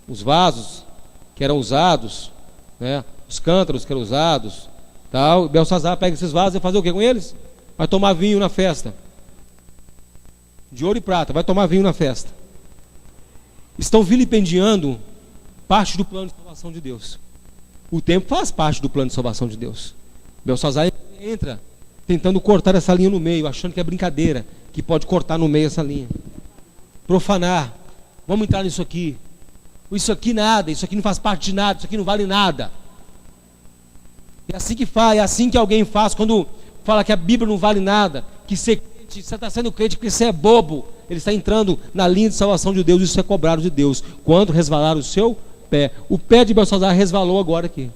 Os vasos que eram usados, né? Os cântaros que eram usados, tal. Belsazar pega esses vasos e fazer o que com eles? Vai tomar vinho na festa, de ouro e prata, vai tomar vinho na festa. Estão vilipendiando parte do plano de salvação de Deus. O templo faz parte do plano de salvação de Deus. Belsazar entra tentando cortar essa linha no meio, achando que é brincadeira, que pode cortar no meio essa linha. Profanar. Vamos entrar nisso aqui. Isso aqui nada, isso aqui não faz parte de nada, isso aqui não vale nada. É assim que faz, é assim que alguém faz quando fala que a Bíblia não vale nada, que ser crente, você está sendo crente porque você é bobo. Ele está entrando na linha de salvação de Deus, isso é cobrado de Deus. Quando resvalar o seu pé. O pé de Belsazar resvalou agora aqui.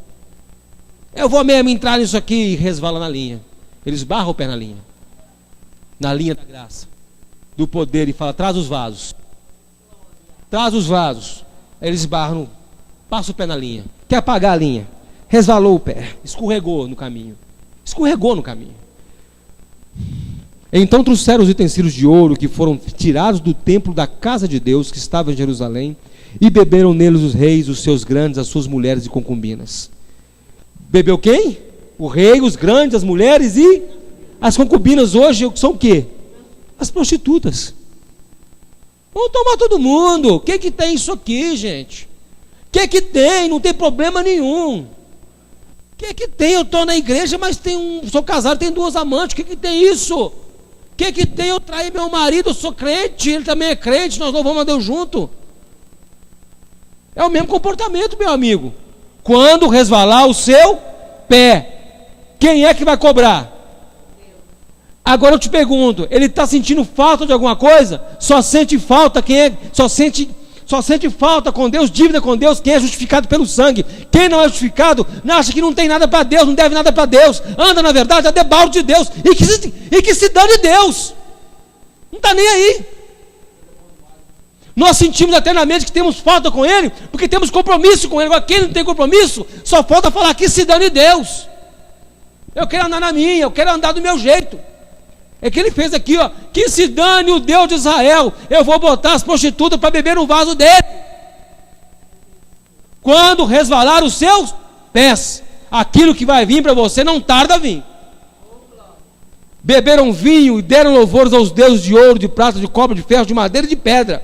Eu vou mesmo entrar nisso aqui e resvala na linha. Ele esbarra o pé na linha da graça, do poder, e fala: traz os vasos. Traz os vasos. Eles esbarram, passa o pé na linha. Quer apagar a linha? Resvalou o pé, escorregou no caminho. Então trouxeram os utensílios de ouro que foram tirados do templo da casa de Deus, que estava em Jerusalém, e beberam neles os reis, os seus grandes, as suas mulheres e concubinas. Bebeu quem? O rei, os grandes, as mulheres e as concubinas. Hoje são o quê? As prostitutas. Vão tomar todo mundo. O que tem isso aqui, gente? O que tem? Não tem problema nenhum. O que tem? Eu estou na igreja, mas sou casado, tenho 2 amantes. O que tem isso? O que tem? Eu traí meu marido, eu sou crente, ele também é crente, nós louvamos a Deus junto. É o mesmo comportamento, meu amigo. Quando resvalar o seu pé, quem é que vai cobrar? Agora eu te pergunto, ele está sentindo falta de alguma coisa? Só sente falta só sente falta com Deus, dívida com Deus, quem é justificado pelo sangue. Quem não é justificado, acha que não tem nada para Deus, não deve nada para Deus, anda na verdade a debalde de Deus, e que se dane Deus, não está nem aí. Nós sentimos eternamente que temos falta com Ele, porque temos compromisso com Ele. Agora quem não tem compromisso, só falta falar que se dane Deus. Eu quero andar na minha, eu quero andar do meu jeito. É que ele fez aqui, ó, que se dane o Deus de Israel, eu vou botar as prostitutas para beber no vaso dele. Quando resvalar os seus pés, aquilo que vai vir para você não tarda a vir. Beberam vinho e deram louvores aos deuses de ouro, de prata, de cobre, de ferro, de madeira e de pedra.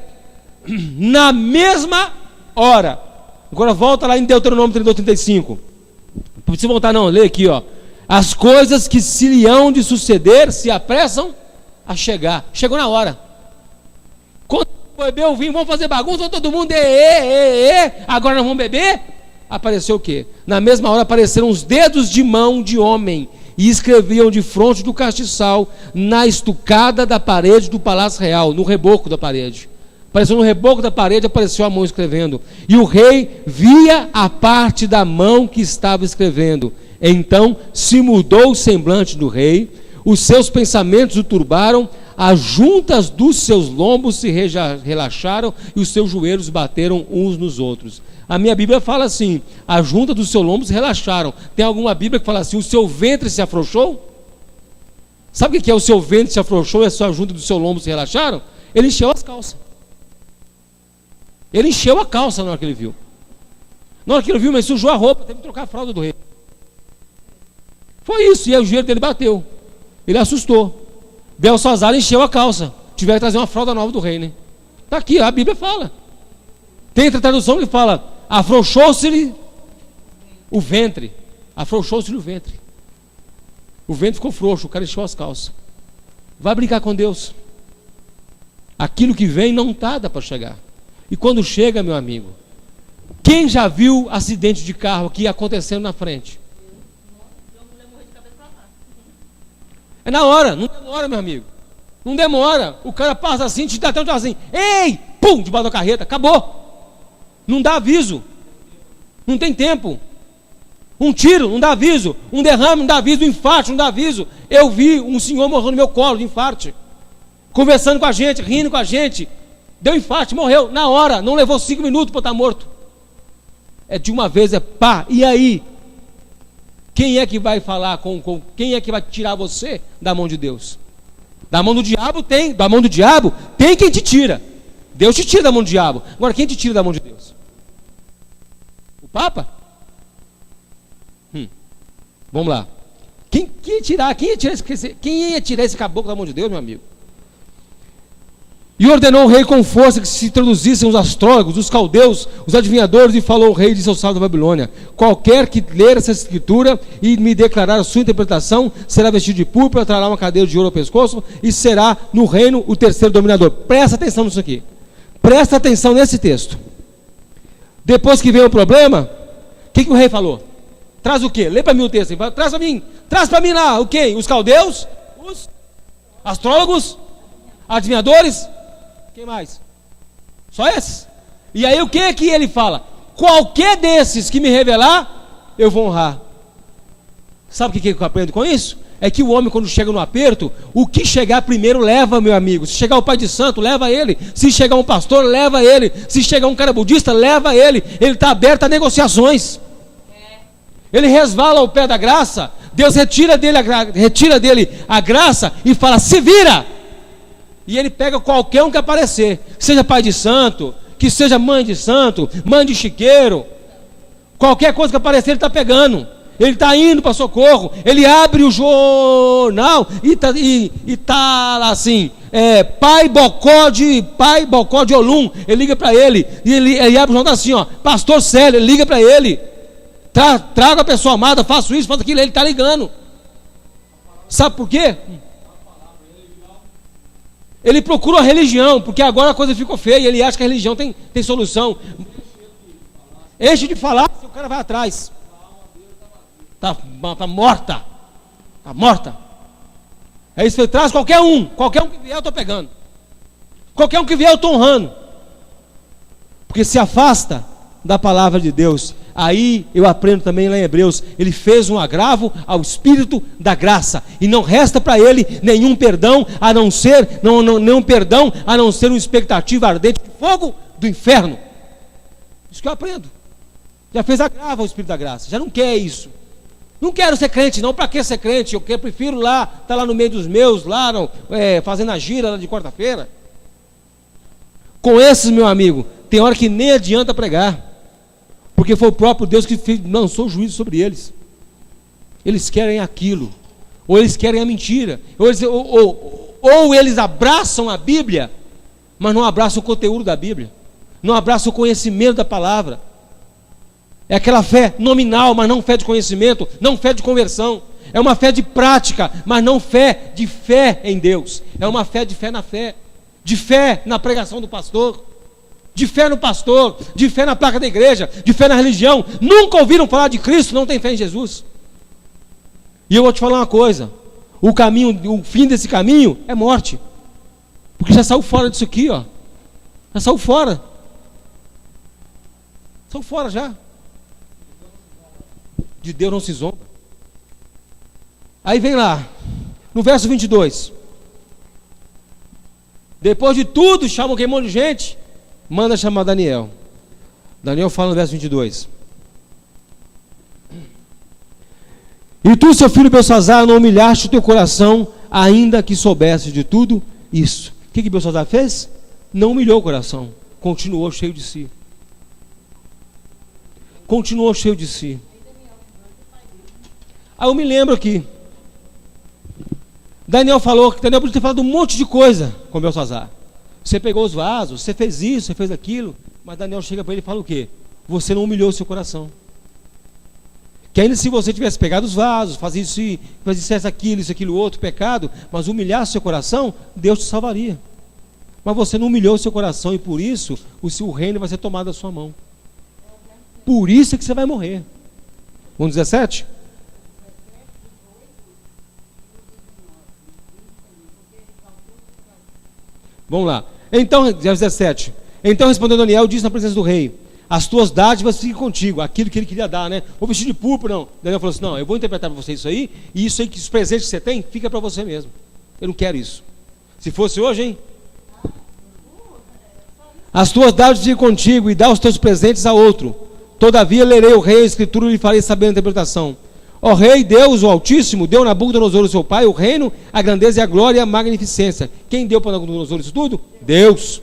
Na mesma hora. Agora volta lá em Deuteronômio 32:35. Não precisa voltar não, lê aqui, ó. As coisas que se lhe hão de suceder se apressam a chegar. Chegou na hora. Quando beber o vinho, vamos fazer bagunça, todo mundo, agora nós vamos beber? Apareceu o quê? Na mesma hora apareceram os dedos de mão de homem e escreviam de fronte do castiçal na estucada da parede do palácio real, no reboco da parede. Apareceu no reboco da parede, apareceu a mão escrevendo. E o rei via a parte da mão que estava escrevendo. Então se mudou o semblante do rei, os seus pensamentos o turbaram, as juntas dos seus lombos se relaxaram e os seus joelhos bateram uns nos outros. A minha Bíblia fala assim: as juntas dos seus lombos se relaxaram. Tem alguma Bíblia que fala assim: o seu ventre se afrouxou? Sabe o que é o seu ventre se afrouxou e a sua junta do seu lombo se relaxaram? Ele encheu as calças. Ele encheu a calça na hora que ele viu. Na hora que ele viu, mas sujou a roupa, teve que trocar a fralda do rei. Foi isso, e aí o joelho dele bateu. Ele assustou. Belsazar encheu a calça. Tiveram que trazer uma fralda nova do rei, né? Está aqui, a Bíblia fala. Tem outra tradução que fala: afrouxou-se-lhe o ventre. Afrouxou-se-lhe o ventre. O ventre ficou frouxo, o cara encheu as calças. Vai brincar com Deus. Aquilo que vem não tarda para chegar. E quando chega, meu amigo, quem já viu acidente de carro aqui acontecendo na frente? É na hora, não demora, meu amigo. Não demora. O cara passa assim, te dá até um tchau assim: ei, pum, debaixo da carreta, acabou. Não dá aviso. Não tem tempo. Um tiro, não dá aviso. Um derrame, não dá aviso. Um infarte, não dá aviso. Eu vi um senhor morrendo no meu colo de infarte, conversando com a gente, rindo com a gente. Deu infarte, morreu na hora. Não levou 5 minutos para estar morto. É de uma vez, é pá. E aí? Quem é que vai falar quem é que vai tirar você da mão de Deus? Da mão do diabo tem, da mão do diabo tem quem te tira. Deus te tira da mão do diabo. Agora quem te tira da mão de Deus? O Papa? Vamos lá. Quem ia tirar esse caboclo da mão de Deus, meu amigo? E ordenou o rei com força que se introduzissem os astrólogos, os caldeus, os adivinhadores, e falou o rei de seus sábios da Babilônia: qualquer que ler essa escritura e me declarar a sua interpretação, será vestido de púrpura, trará uma cadeira de ouro ao pescoço, e será no reino o terceiro dominador. Presta atenção nisso aqui. Presta atenção nesse texto. Depois que veio o problema, o que o rei falou? Traz o quê? Lê para mim o texto. Traz para mim lá o quê? Os caldeus, os astrólogos, adivinhadores. Quem mais? Só esses. E aí o que ele fala? Qualquer desses que me revelar, eu vou honrar. Sabe o que eu aprendo com isso? É que o homem, quando chega no aperto, o que chegar primeiro leva, meu amigo. Se chegar o pai de santo, leva ele. Se chegar um pastor, leva ele. Se chegar um cara budista, leva ele. Ele está aberto a negociações. Ele resvala ao pé da graça. Deus retira dele a graça e fala: se vira. E ele pega qualquer um que aparecer, seja pai de santo, que seja mãe de santo, mãe de chiqueiro, qualquer coisa que aparecer ele está pegando, ele está indo para socorro. Ele abre o jornal e tá lá assim, pai Bocó de Olum, ele liga para ele, e ele abre o jornal assim, ó, pastor Célio, ele liga para ele, traga a pessoa amada, faço isso, faço aquilo, ele está ligando. Sabe por quê? Ele procura a religião, porque agora a coisa ficou feia, ele acha que a religião tem solução. Enche de falar, o cara vai atrás. Tá morta. Tá morta. É isso que ele traz, qualquer um que vier eu estou pegando. Qualquer um que vier eu estou honrando. Porque se afasta da palavra de Deus. Aí eu aprendo também lá em Hebreus, ele fez um agravo ao Espírito da graça, e não resta para ele nenhum perdão, a não ser uma expectativa ardente de fogo do inferno. Isso que eu aprendo. Já fez agravo ao Espírito da graça, já não quer isso. Não quero ser crente não, para que ser crente? Eu prefiro estar lá no meio dos meus, lá fazendo a gira lá de quarta-feira. Com esses, meu amigo, tem hora que nem adianta pregar, porque foi o próprio Deus que lançou o juízo sobre eles. Eles querem aquilo, ou eles querem a mentira, ou eles abraçam a Bíblia, mas não abraçam o conteúdo da Bíblia, não abraçam o conhecimento da palavra. É aquela fé nominal, mas não fé de conhecimento, não fé de conversão. É uma fé de prática, mas não fé de fé em Deus. É uma fé de fé na fé, de fé na pregação do pastor, de fé no pastor, de fé na placa da igreja, de fé na religião. Nunca ouviram falar de Cristo, não tem fé em Jesus. E eu vou te falar uma coisa: o fim desse caminho é morte, porque já saiu fora disso aqui, ó. Já saiu fora. Saiu fora já. De Deus não se zomba. Aí vem lá, no verso 22. Depois de tudo, chamam aquele monte de gente, manda chamar Daniel. Daniel fala no verso 22. E tu, seu filho Beltsazar, não humilhaste o teu coração, ainda que soubesse de tudo isso. O que Beltsazar fez? Não humilhou o coração, continuou cheio de si. Continuou cheio de si. Aí eu me lembro aqui, Daniel falou que Daniel podia ter falado um monte de coisa com Beltsazar. Você pegou os vasos, você fez isso, você fez aquilo, mas Daniel chega para ele e fala o quê? Você não humilhou o seu coração. Que ainda se você tivesse pegado os vasos, fizesse aquilo, isso, aquilo, outro, pecado, mas humilhasse o seu coração, Deus te salvaria. Mas você não humilhou o seu coração, e por isso o seu reino vai ser tomado da sua mão. Por isso é que você vai morrer. Vamos 17? Vamos lá. Então, 17. Então respondeu Daniel, disse na presença do rei: as tuas dádivas fiquem contigo. Aquilo que ele queria dar, né? O vestido de púrpura, não. Daniel falou assim: não, eu vou interpretar para você isso aí, e isso aí, que os presentes que você tem, fica para você mesmo. Eu não quero isso. Se fosse hoje, hein? As tuas dádivas fiquem contigo, e dá os teus presentes a outro. Todavia lerei o rei a escritura e lhe farei saber a interpretação. Ó rei, Deus, o Altíssimo, deu a Nabucodonosor, seu pai, o reino, a grandeza e a glória e a magnificência. Quem deu para Nabucodonosor isso tudo? Deus.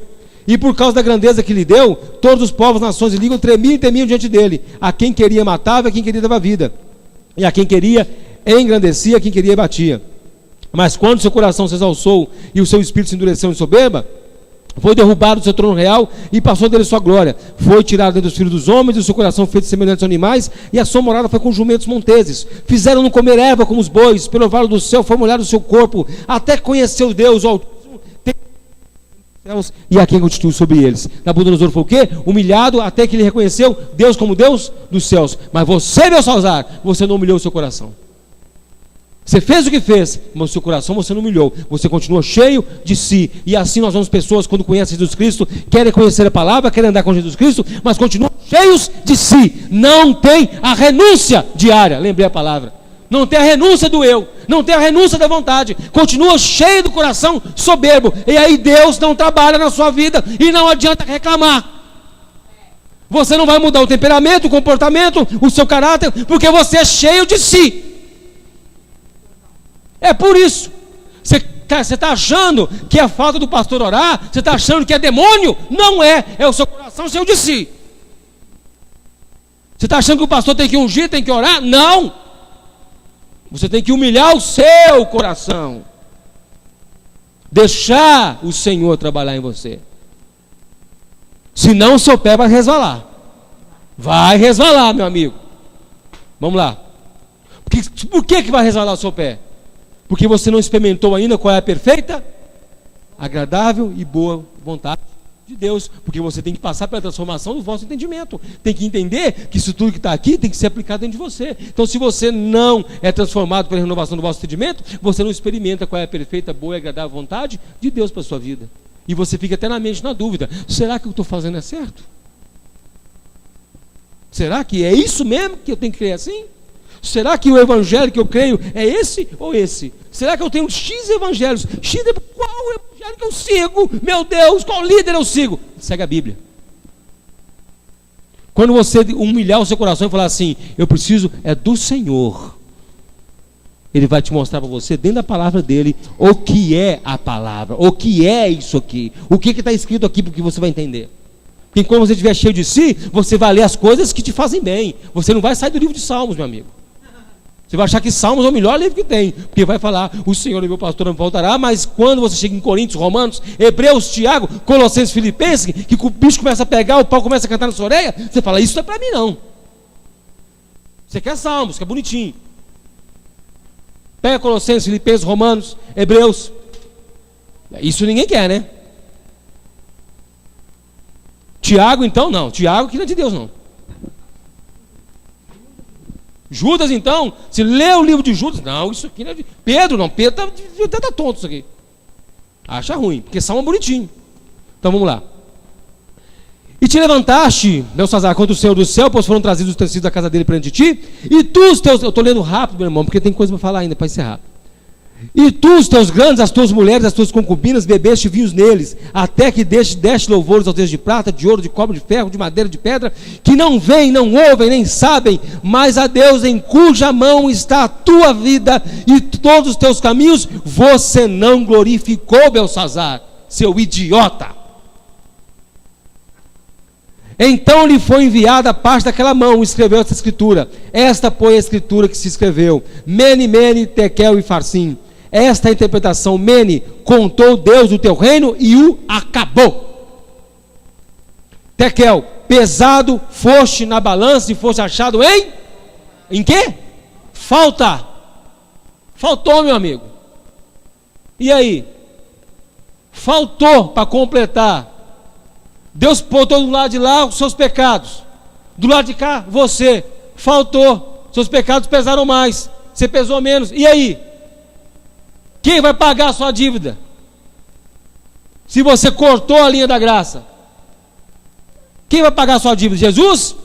E por causa da grandeza que lhe deu, todos os povos, nações e línguas tremiam e temiam diante dele. A quem queria matava, a quem queria dava vida. E a quem queria engrandecia, a quem queria batia. Mas quando seu coração se exalçou e o seu espírito se endureceu em soberba, Foi derrubado do seu trono real e passou dele sua glória. Foi tirado dentre os filhos dos homens, e o seu coração feito semelhante aos animais, e a sua morada foi com jumentos monteses. Fizeram-no comer erva como os bois, pelo vale do céu foi molhado o seu corpo, até que conheceu Deus, o Altíssimo, céus, e a quem constituiu sobre eles. Nabucodonosor foi o quê? Humilhado, até que ele reconheceu Deus como Deus dos céus. Mas você, Belsazar, você não humilhou o seu coração. Você fez o que fez, mas o seu coração você não humilhou. Você continua cheio de si. E assim nós vemos pessoas, quando conhecem Jesus Cristo, querem conhecer a palavra, querem andar com Jesus Cristo, mas continuam cheios de si. Não tem a renúncia diária. Lembrei a palavra. Não tem a renúncia do eu. Não tem a renúncia da vontade. Continua cheio do coração soberbo. E aí Deus não trabalha na sua vida. E não adianta reclamar. Você não vai mudar o temperamento, o comportamento, o seu caráter, porque você é cheio de si. É por isso. Você está achando que é falta do pastor orar? Você está achando que é demônio? Não é. É o seu coração cheio de si. Você está achando que o pastor tem que ungir, tem que orar? Não. Você tem que humilhar o seu coração. Deixar o Senhor trabalhar em você. Senão o seu pé vai resvalar. Vai resvalar, meu amigo. Vamos lá. Por que vai resvalar o seu pé? Porque você não experimentou ainda qual é a perfeita, agradável e boa vontade de Deus. Porque você tem que passar pela transformação do vosso entendimento. Tem que entender que isso tudo que está aqui tem que ser aplicado dentro de você. Então, se você não é transformado pela renovação do vosso entendimento, você não experimenta qual é a perfeita, boa e agradável vontade de Deus para a sua vida. E você fica eternamente na dúvida: será que o que eu estou fazendo é certo? Será que é isso mesmo que eu tenho que crer assim? Será que o evangelho que eu creio é esse ou esse? Será que eu tenho X evangelhos? Qual evangelho que eu sigo? Meu Deus, qual líder eu sigo? Segue a Bíblia. Quando você humilhar o seu coração e falar assim: eu preciso é do Senhor, Ele vai te mostrar para você, dentro da palavra dele, o que é a palavra, o que é isso aqui, o que está escrito aqui, porque você vai entender. Porque quando você estiver cheio de si, você vai ler as coisas que te fazem bem. Você não vai sair do livro de Salmos, meu amigo. Você vai achar que Salmos é o melhor livro que tem, porque vai falar: o Senhor é meu pastor, não me faltará. Mas quando você chega em Coríntios, Romanos, Hebreus, Tiago, Colossenses, Filipenses, que o bicho começa a pegar, o pau começa a cantar na sua orelha, você fala: isso não é para mim não. Você quer Salmos, que é bonitinho. Pega Colossenses, Filipenses, Romanos, Hebreus. Isso ninguém quer, né? Tiago então não, Tiago que não é de Deus não. Judas então, se lê o livro de Judas, não, isso aqui não é de Pedro, não, Pedro tá tonto isso aqui. Acha ruim, porque Salmo é bonitinho. Então vamos lá. E te levantaste, Belsazar, contra o Senhor do céu, pois foram trazidos os tecidos da casa dele perante ti, e tu os teus, eu estou lendo rápido, meu irmão, porque tem coisa para falar ainda, para encerrar. E tu, os teus grandes, as tuas mulheres, as tuas concubinas, bebeste vinhos neles, até que deste louvores aos deuses de prata, de ouro, de cobre, de ferro, de madeira, de pedra, que não veem, não ouvem, nem sabem, mas a Deus em cuja mão está a tua vida e todos os teus caminhos, você não glorificou, Belsazar, seu idiota. Então lhe foi enviada a parte daquela mão, escreveu essa escritura. Esta foi a escritura que se escreveu: Mene, Mene, Tekel e Farsim. Esta é a interpretação: Mene, contou Deus o teu reino e o acabou. Tekel, pesado foste na balança e foste achado em quê? Falta. Faltou, meu amigo. E aí? Faltou para completar. Deus botou do lado de lá os seus pecados, do lado de cá você. Faltou. Seus pecados pesaram mais, você pesou menos. E aí? Quem vai pagar a sua dívida? Se você cortou a linha da graça, quem vai pagar a sua dívida? Jesus?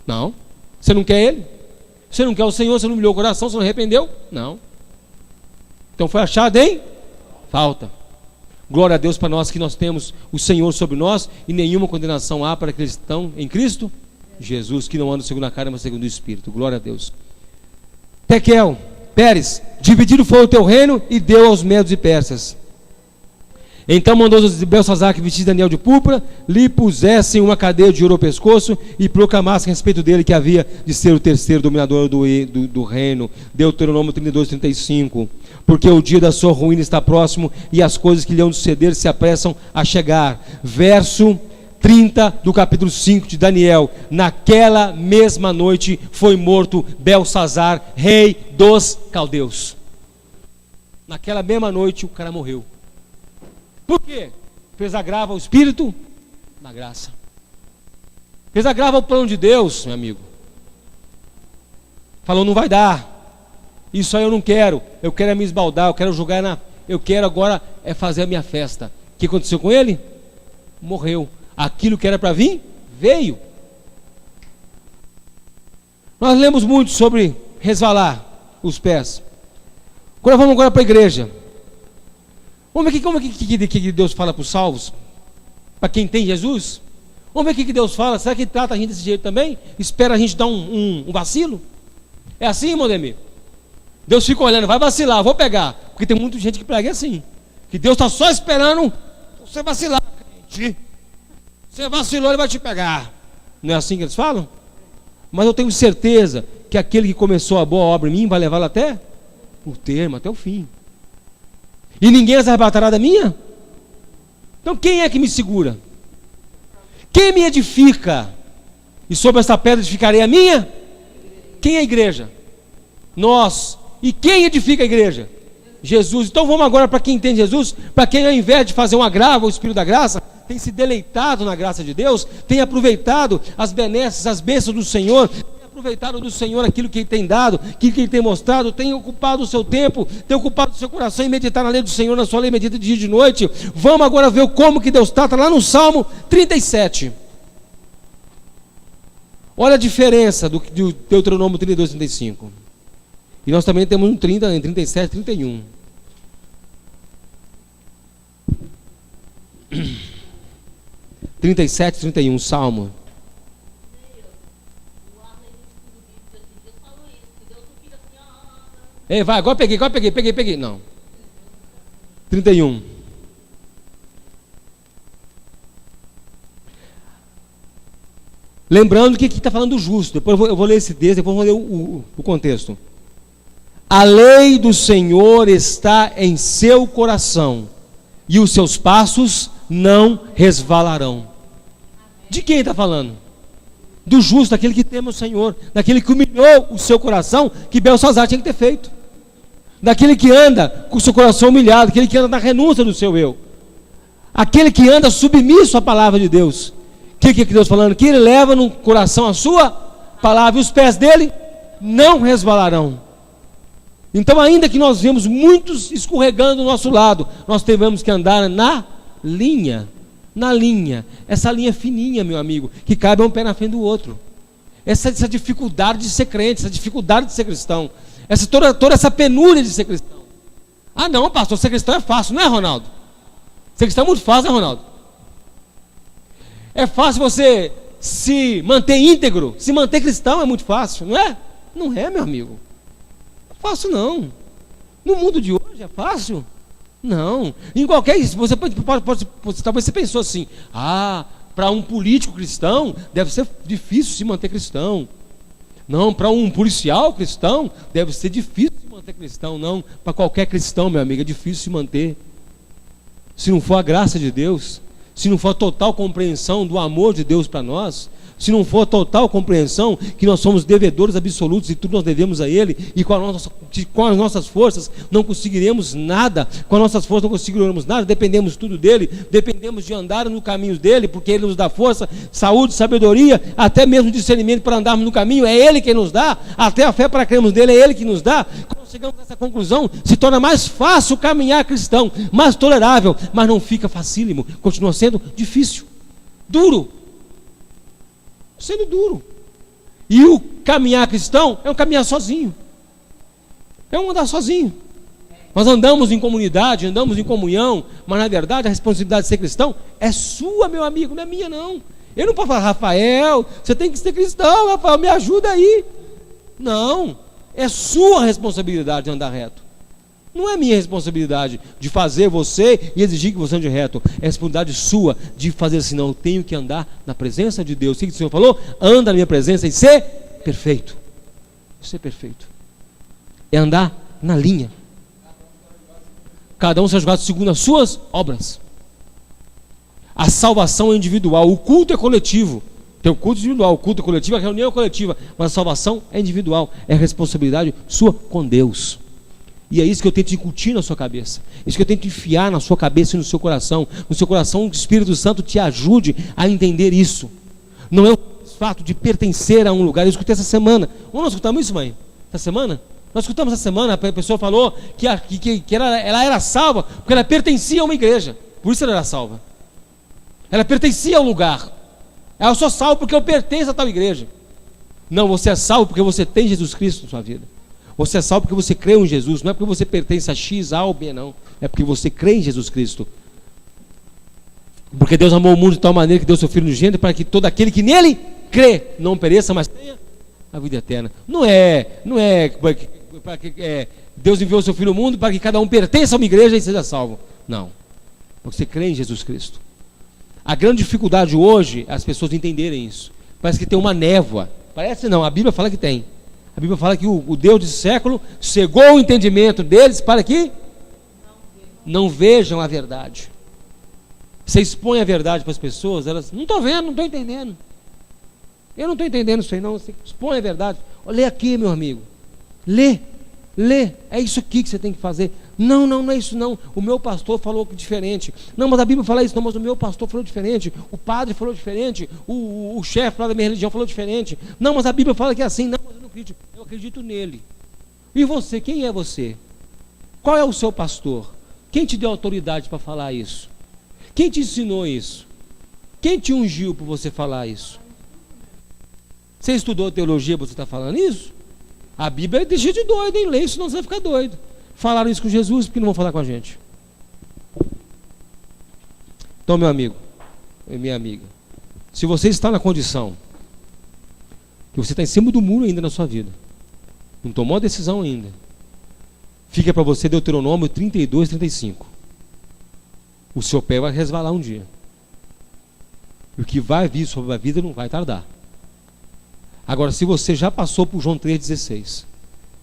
Não. Você não quer Ele? Você não quer o Senhor? Você não humilhou o coração? Você não arrependeu? Não. Então foi achado em falta. Glória a Deus para nós, que nós temos o Senhor sobre nós, e nenhuma condenação há para aqueles que estão em Cristo Jesus, que não andam segundo a carne, mas segundo o Espírito. Glória a Deus. Tekel, Pérez, dividido foi o teu reino e deu aos medos e persas. Então mandou Belsazzar que vestisse Daniel de púrpura, lhe pusessem uma cadeia de ouro ao pescoço e proclamassem a respeito dele que havia de ser o terceiro dominador do reino. Deuteronômio 32, 35. Porque o dia da sua ruína está próximo e as coisas que lhe hão de suceder se apressam a chegar. Verso 30 do capítulo 5 de Daniel. Naquela mesma noite foi morto Belsazzar, rei dos caldeus. Naquela mesma noite o cara morreu. Por quê? Fez agravo ao Espírito da graça. Fez agravo ao plano de Deus, meu amigo. Falou, não vai dar. Isso aí eu não quero. Eu quero me esbaldar, eu quero jogar na... Eu quero agora é fazer a minha festa. O que aconteceu com ele? Morreu. Aquilo que era para vir, veio. Nós lemos muito sobre resvalar os pés. Agora vamos agora para a igreja. Vamos ver como é que Deus fala para os salvos, para quem tem Jesus. Vamos ver o que Deus fala. Será que trata a gente desse jeito também? Espera a gente dar um vacilo? É assim, irmão Demir? Deus fica olhando, vai vacilar, vou pegar. Porque tem muita gente que prega assim, que Deus está só esperando você vacilar, crente. Você vacilou, ele vai te pegar. Não é assim que eles falam? Mas eu tenho certeza que aquele que começou a boa obra em mim vai levá-la até o termo, até o fim. E ninguém as arrebatará da minha? Então quem é que me segura? Quem me edifica? E sobre essa pedra edificarei a minha? Quem é a igreja? Nós. E quem edifica a igreja? Jesus. Então vamos agora para quem entende Jesus, para quem ao invés de fazer um agravo ao Espírito da graça, tem se deleitado na graça de Deus, tem aproveitado as benesses, as bênçãos do Senhor, tem aproveitado do Senhor aquilo que Ele tem dado, aquilo que Ele tem mostrado, tem ocupado o seu tempo, tem ocupado o seu coração em meditar na lei do Senhor, na sua lei medita de dia e de noite. Vamos agora ver como que Deus trata lá no Salmo 37. Olha a diferença do Deuteronômio 32, 35. E nós também temos um 30, em 37, 31. (37, 31), Salmo. Ei, vai, agora peguei. Não. 31. Lembrando que aqui está falando do justo. Depois eu vou ler esse texto, depois eu vou ler o contexto. A lei do Senhor está em seu coração, e os seus passos não resvalarão. De quem está falando? Do justo, daquele que teme o Senhor, daquele que humilhou o seu coração, que Belsazzar tinha que ter feito. Daquele que anda com o seu coração humilhado, aquele que anda na renúncia do seu eu. Aquele que anda submisso à palavra de Deus. O que Deus falando? Que ele leva no coração a sua palavra, e os pés dele não resvalarão. Então, ainda que nós vemos muitos escorregando do nosso lado, nós temos que andar na linha, essa linha fininha, meu amigo, que cabe um pé na frente do outro. Essa dificuldade de ser crente, essa dificuldade de ser cristão, toda essa penúria de ser cristão. Ah não, pastor, ser cristão é fácil, não é, Ronaldo? Ser cristão é muito fácil, né, Ronaldo? É fácil você se manter íntegro, se manter cristão é muito fácil, não é? Não é, meu amigo. Fácil não. No mundo de hoje é fácil? Não. Em qualquer... Você pode talvez você pensou assim, para um político cristão deve ser difícil se manter cristão. Não, para um policial cristão deve ser difícil se manter cristão. Não, para qualquer cristão, meu amigo, é difícil se manter. Se não for a graça de Deus, se não for a total compreensão do amor de Deus para nós, se não for a total compreensão que nós somos devedores absolutos e tudo nós devemos a Ele, e com as nossas forças não conseguiremos nada, com as nossas forças não conseguiremos nada, dependemos tudo dEle, dependemos de andar no caminho dEle, porque Ele nos dá força, saúde, sabedoria, até mesmo discernimento para andarmos no caminho, é Ele quem nos dá, até a fé para crermos nele, é Ele que nos dá. Quando chegamos a essa conclusão, se torna mais fácil caminhar cristão, mais tolerável, mas não fica facílimo, continua sendo difícil, duro. Sendo duro. E o caminhar cristão é um caminhar sozinho. É um andar sozinho. Nós andamos em comunidade, andamos em comunhão, mas na verdade a responsabilidade de ser cristão é sua, meu amigo, não é minha não. Eu não posso falar, Rafael, você tem que ser cristão, Rafael, me ajuda aí. Não, é sua responsabilidade de andar reto. Não é minha responsabilidade de fazer você e exigir que você ande reto. É responsabilidade sua de fazer assim. Não, eu tenho que andar na presença de Deus. O que o Senhor falou? Anda na minha presença e ser perfeito. Ser perfeito. É andar na linha. Cada um seja julgado segundo as suas obras. A salvação é individual. O culto é coletivo. Tem o culto individual, o culto é coletivo, a reunião é coletiva. Mas a salvação é individual. É responsabilidade sua com Deus. E é isso que eu tento incutir na sua cabeça. Isso que eu tento enfiar na sua cabeça e no seu coração. No seu coração, o Espírito Santo te ajude a entender isso. Não é o fato de pertencer a um lugar. Eu escutei essa semana. Onde nós escutamos isso, mãe? Essa semana? Nós escutamos essa semana, a pessoa falou que ela era salva porque ela pertencia a uma igreja. Por isso ela era salva. Ela pertencia ao lugar. Eu sou salvo porque eu pertenço a tal igreja. Não, você é salvo porque você tem Jesus Cristo na sua vida. Você é salvo porque você crê em Jesus. Não é porque você pertence a X, A ou B, não. É porque você crê em Jesus Cristo. Porque Deus amou o mundo de tal maneira que deu seu Filho unigênito para que todo aquele que nele crê não pereça, mas tenha a vida eterna. Não é para que Deus enviou o seu Filho ao mundo para que cada um pertença a uma igreja e seja salvo. Não. Porque você crê em Jesus Cristo. A grande dificuldade hoje é as pessoas entenderem isso. Parece que tem uma névoa. Parece não, a Bíblia fala que tem. A Bíblia fala que o Deus desse século cegou o entendimento deles para que não vejam a verdade. Você expõe a verdade para as pessoas, elas não estou vendo, não estou entendendo. Eu não estou entendendo isso aí não. Você expõe a verdade. Lê aqui, meu amigo. Lê. É isso aqui que você tem que fazer. Não é isso não. O meu pastor falou diferente. Não, mas a Bíblia fala isso. Não, mas o meu pastor falou diferente. O padre falou diferente. O chefe lá da minha religião falou diferente. Não, mas a Bíblia fala que é assim. Não, mas eu não acredito. Eu acredito nele. E você? Quem é você? Qual é o seu pastor? Quem te deu autoridade para falar isso? Quem te ensinou isso? Quem te ungiu para você falar isso? Você estudou teologia para você estar falando isso? A Bíblia deixa de doido, hein? Lê isso, senão você vai ficar doido. Falaram isso com Jesus, porque não vão falar com a gente. Então, meu amigo e minha amiga, se você está na condição que você está em cima do muro ainda na sua vida, não tomou a decisão ainda, fica para você Deuteronômio 32, 35. O seu pé vai resvalar um dia. E o que vai vir sobre a vida não vai tardar. Agora, se você já passou por João 3,16,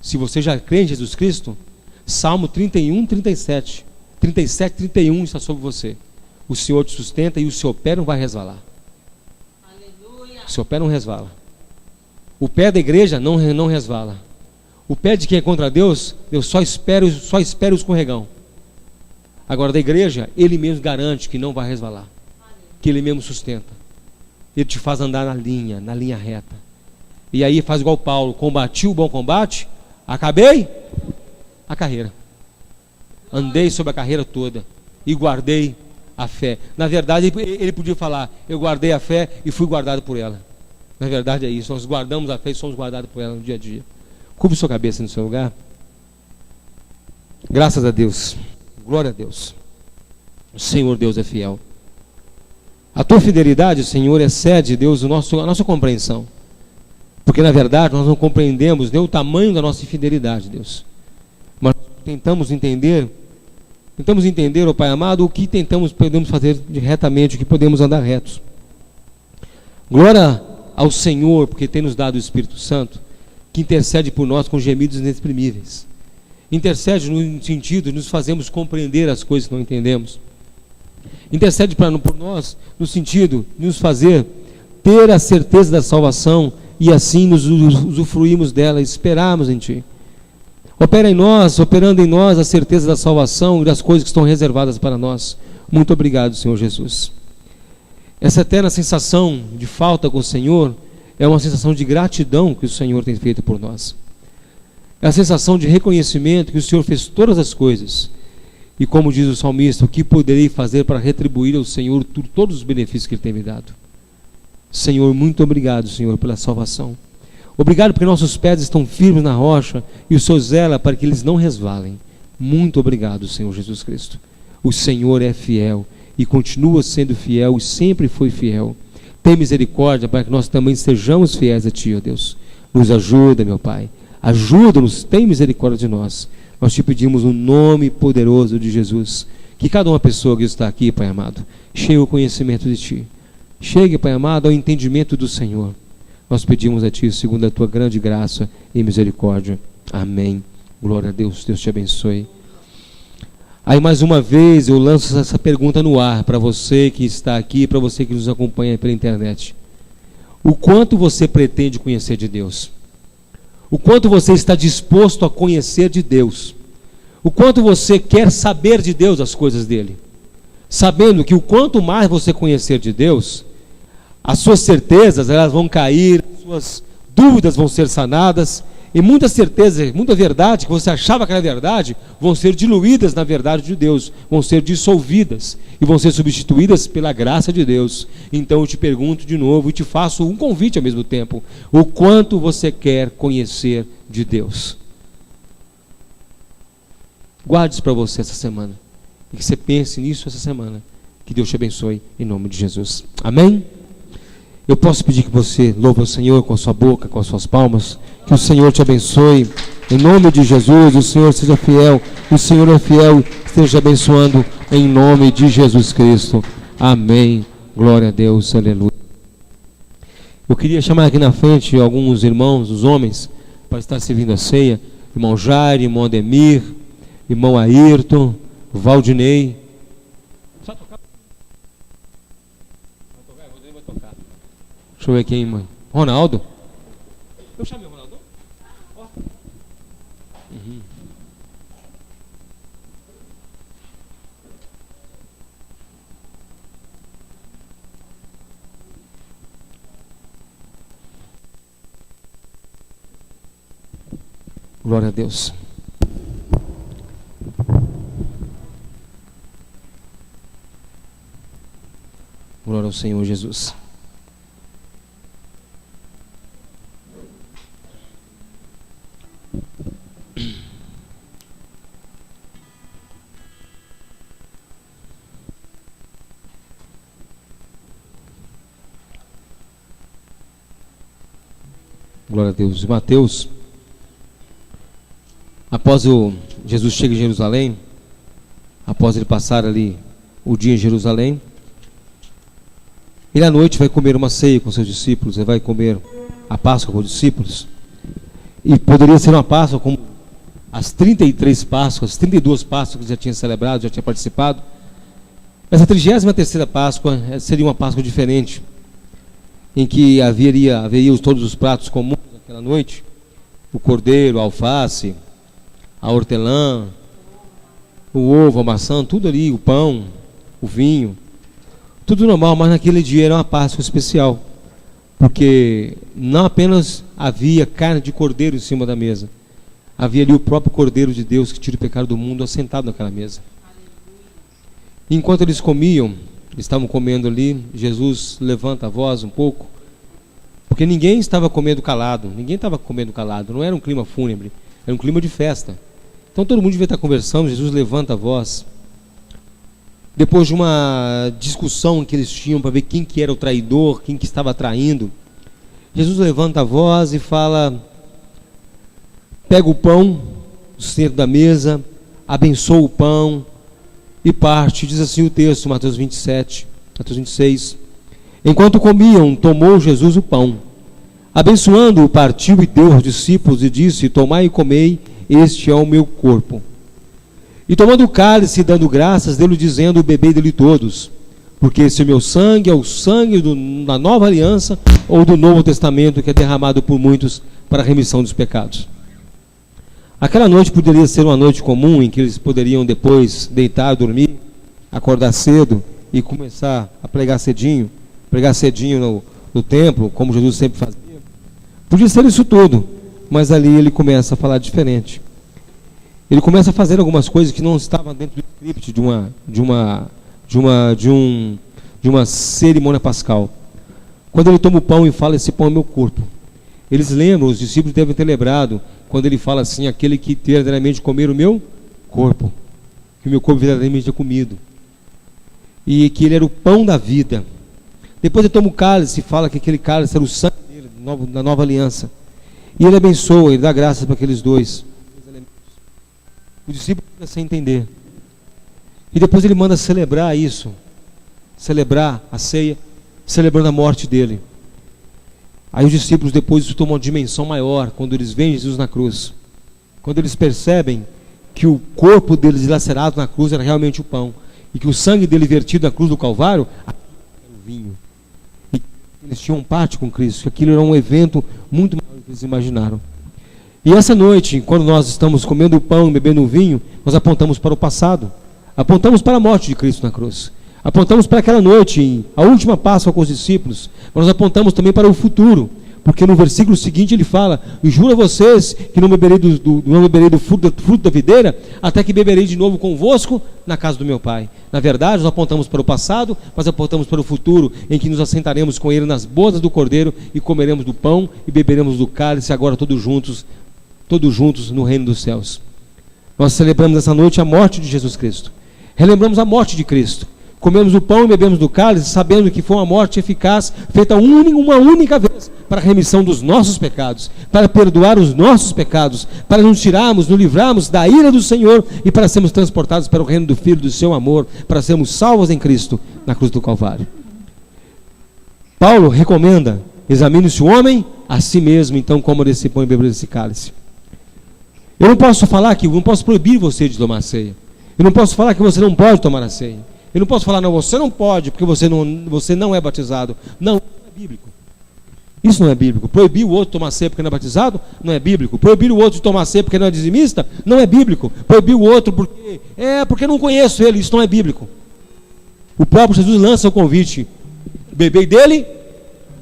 se você já crê em Jesus Cristo, Salmo 31, 37, 37, 31 está sobre você. O Senhor te sustenta e o seu pé não vai resvalar. Aleluia. O seu pé não resvala. O pé da igreja não resvala. O pé de quem é contra Deus, Deus só espera o escorregão. Agora, da igreja, Ele mesmo garante que não vai resvalar. Que Ele mesmo sustenta. Ele te faz andar na linha reta. E aí faz igual Paulo, combati o bom combate, acabei a carreira. Andei sobre a carreira toda e guardei a fé. Na verdade, ele podia falar, eu guardei a fé e fui guardado por ela. Na verdade é isso, nós guardamos a fé e somos guardados por ela no dia a dia. Curva sua cabeça no seu lugar. Graças a Deus, glória a Deus. O Senhor Deus é fiel. A tua fidelidade, Senhor, excede, Deus, a nossa compreensão. Porque na verdade nós não compreendemos nem o tamanho da nossa infidelidade, Deus. Mas tentamos entender, ó Pai amado, o que podemos fazer retamente, o que podemos andar retos. Glória ao Senhor, porque tem nos dado o Espírito Santo, que intercede por nós com gemidos inexprimíveis. Intercede no sentido de nos fazermos compreender as coisas que não entendemos. Intercede por nós no sentido de nos fazer ter a certeza da salvação e assim nos usufruímos dela, esperarmos em Ti. Operando em nós a certeza da salvação e das coisas que estão reservadas para nós. Muito obrigado, Senhor Jesus. Essa eterna sensação de falta com o Senhor é uma sensação de gratidão que o Senhor tem feito por nós. É a sensação de reconhecimento que o Senhor fez todas as coisas. E como diz o salmista, o que poderei fazer para retribuir ao Senhor todos os benefícios que Ele tem me dado? Senhor, muito obrigado, Senhor, pela salvação. Obrigado porque nossos pés estão firmes na rocha e o Senhor zela para que eles não resvalem. Muito obrigado, Senhor Jesus Cristo. O Senhor é fiel e continua sendo fiel e sempre foi fiel. Tem misericórdia para que nós também sejamos fiéis a Ti, ó Deus. Nos ajuda, meu Pai. Ajuda-nos, tem misericórdia de nós. Nós te pedimos no nome poderoso de Jesus, que cada uma pessoa que está aqui, Pai amado, chegue ao conhecimento de Ti. Chegue, Pai amado, ao entendimento do Senhor. Nós pedimos a Ti, segundo a Tua grande graça e misericórdia. Amém. Glória a Deus. Deus te abençoe. Aí mais uma vez eu lanço essa pergunta no ar para você que está aqui, para você que nos acompanha pela internet. O quanto você pretende conhecer de Deus? O quanto você está disposto a conhecer de Deus? O quanto você quer saber de Deus, as coisas dele? Sabendo que o quanto mais você conhecer de Deus, as suas certezas elas vão cair, as suas dúvidas vão ser sanadas, e muita certeza, muita verdade que você achava que era verdade, vão ser diluídas na verdade de Deus, vão ser dissolvidas e vão ser substituídas pela graça de Deus. Então eu te pergunto de novo e te faço um convite ao mesmo tempo: o quanto você quer conhecer de Deus? Guarde isso para você essa semana, e que você pense nisso essa semana. Que Deus te abençoe em nome de Jesus. Amém? Eu posso pedir que você louve o Senhor com a sua boca, com as suas palmas. Que o Senhor te abençoe. Em nome de Jesus, o Senhor seja fiel. O Senhor é fiel. Esteja abençoando em nome de Jesus Cristo. Amém. Glória a Deus. Aleluia. Eu queria chamar aqui na frente alguns irmãos, os homens, para estar servindo a ceia. Irmão Jair, irmão Ademir, irmão Ayrton, Valdinei. Deixa eu ver quem, mãe. Ronaldo? Eu chamei o Ronaldo? Ó. Uhum. Glória a Deus. Glória ao Senhor Jesus. Glória a Deus. Mateus, após Jesus chega em Jerusalém, após ele passar ali o dia em Jerusalém, ele à noite vai comer uma ceia com seus discípulos, ele vai comer a Páscoa com os discípulos, e poderia ser uma Páscoa como as 33 Páscoas, 32 Páscoas que já tinha celebrado, já tinha participado. Essa 33ª Páscoa seria uma Páscoa diferente, em que haveria todos os pratos comuns naquela noite: o cordeiro, a alface, a hortelã, o ovo, a maçã, tudo ali, o pão, o vinho, tudo normal. Mas naquele dia era uma Páscoa especial, porque não apenas havia carne de cordeiro em cima da mesa, havia ali o próprio Cordeiro de Deus que tira o pecado do mundo assentado naquela mesa. Enquanto eles comiam, estavam comendo ali, Jesus levanta a voz um pouco, porque ninguém estava comendo calado, não era um clima fúnebre, era um clima de festa. Então todo mundo devia estar conversando. Jesus levanta a voz, depois de uma discussão que eles tinham para ver quem que era o traidor, quem que estava traindo. Jesus levanta a voz e fala, pega o pão do centro da mesa, abençoa o pão e parte. Diz assim o texto, Mateus 26. Enquanto comiam, tomou Jesus o pão, abençoando-o, partiu e deu aos discípulos e disse: tomai e comei, este é o meu corpo. E tomando o cálice e dando graças, deu-lhe dizendo: bebei dele todos, porque esse é o meu sangue, é o sangue da nova aliança ou do Novo Testamento, que é derramado por muitos para a remissão dos pecados. Aquela noite poderia ser uma noite comum, em que eles poderiam depois deitar, dormir, acordar cedo e começar a pregar cedinho no templo, como Jesus sempre fazia. Podia ser isso tudo, mas ali ele começa a falar diferente. Ele começa a fazer algumas coisas que não estavam dentro do script de uma cerimônia pascal. Quando ele toma o pão e fala: esse pão é meu corpo. Eles lembram, os discípulos devem ter lembrado, quando ele fala assim: aquele que verdadeiramente comer o meu corpo, que o meu corpo verdadeiramente é comido, e que ele era o pão da vida. Depois ele toma o cálice e fala que aquele cálice era o sangue dele, da nova aliança, e ele abençoa, ele dá graças para aqueles dois elementos. O discípulo fica sem entender. E depois ele manda celebrar isso, celebrar a ceia, celebrando a morte dele. Aí os discípulos depois isso tomam uma dimensão maior, quando eles veem Jesus na cruz. Quando eles percebem que o corpo deles dilacerado na cruz era realmente o pão, e que o sangue dele vertido na cruz do Calvário era o vinho. E eles tinham parte com Cristo, que aquilo era um evento muito maior do que eles imaginaram. E essa noite, quando nós estamos comendo o pão e bebendo o vinho, nós apontamos para o passado, apontamos para a morte de Cristo na cruz, apontamos para aquela noite, a última Páscoa com os discípulos, mas nós apontamos também para o futuro, porque no versículo seguinte ele fala: e juro a vocês que não beberei do fruto da videira, até que beberei de novo convosco na casa do meu Pai. Na verdade, nós apontamos para o passado, mas apontamos para o futuro, em que nos assentaremos com ele nas bodas do Cordeiro, e comeremos do pão e beberemos do cálice, agora todos juntos no reino dos céus. Nós celebramos essa noite a morte de Jesus Cristo, relembramos a morte de Cristo, comemos o pão e bebemos do cálice, sabendo que foi uma morte eficaz, feita uma única vez, para a remissão dos nossos pecados, para perdoar os nossos pecados, para nos livrarmos da ira do Senhor, e para sermos transportados para o reino do Filho do seu amor, para sermos salvos em Cristo, na cruz do Calvário. Paulo recomenda: examine-se o homem a si mesmo, então coma desse pão e beba desse cálice. Eu não posso falar que, eu não posso proibir você de tomar a ceia. Eu não posso falar que você não pode tomar a ceia. Eu não posso falar: não, você não pode, porque você não é batizado. Não, isso não é bíblico. Isso não é bíblico. Proibir o outro de tomar ceia porque não é batizado, não é bíblico. Proibir o outro de tomar ceia porque não é dizimista, não é bíblico. Proibir o outro porque não conheço ele, isso não é bíblico. O próprio Jesus lança o convite: bebei dele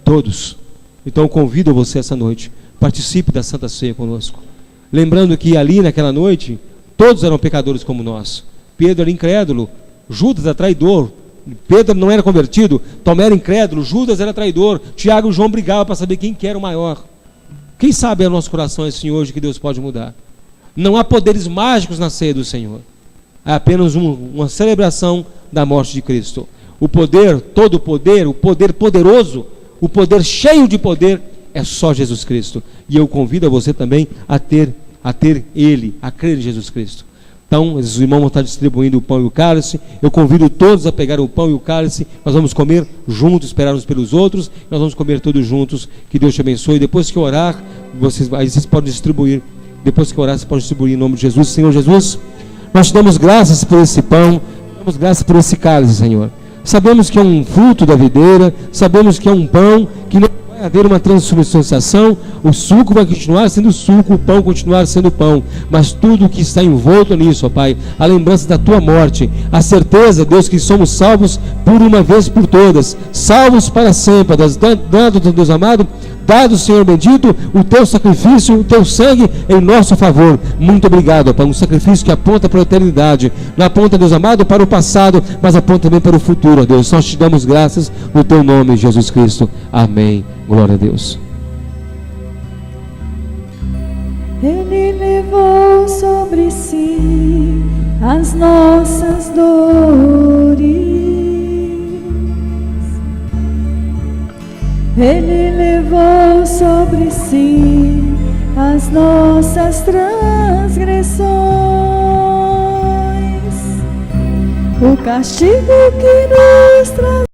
todos. Então eu convido você essa noite, participe da Santa Ceia conosco. Lembrando que ali naquela noite, todos eram pecadores como nós. Pedro era incrédulo, Judas era traidor, Pedro não era convertido, Tomé era incrédulo, Judas era traidor, Tiago e João brigavam para saber quem que era o maior. Quem sabe é o nosso coração assim hoje, que Deus pode mudar. Não há poderes mágicos na ceia do Senhor. É apenas uma celebração da morte de Cristo. O poder, todo o poder poderoso, o poder cheio de poder, é só Jesus Cristo. E eu convido a você também a ter Ele, a crer em Jesus Cristo. Então, os irmãos vão estar distribuindo o pão e o cálice. Eu convido todos a pegar o pão e o cálice. Nós vamos comer juntos, esperar uns pelos outros. Nós vamos comer todos juntos. Que Deus te abençoe. Depois que orar, vocês podem distribuir. Depois que orar, você pode distribuir em nome de Jesus. Senhor Jesus, nós te damos graças por esse pão, damos graças por esse cálice, Senhor. Sabemos que é um fruto da videira, sabemos que é um pão, que não vai haver uma transubstanciação, o suco vai continuar sendo suco, o pão continuar sendo pão, mas tudo que está envolto nisso, ó Pai, a lembrança da tua morte, a certeza, Deus, que somos salvos por uma vez por todas, salvos para sempre, dado, Deus amado, dado, Senhor bendito, o teu sacrifício, o teu sangue em nosso favor. Muito obrigado, Pai, um sacrifício que aponta para a eternidade, não aponta, Deus amado, para o passado, mas aponta também para o futuro, ó Deus. Nós te damos graças no teu nome, Jesus Cristo. Amém. Glória a Deus. Ele levou sobre si as nossas dores. Ele levou sobre si as nossas transgressões. O castigo que nos traz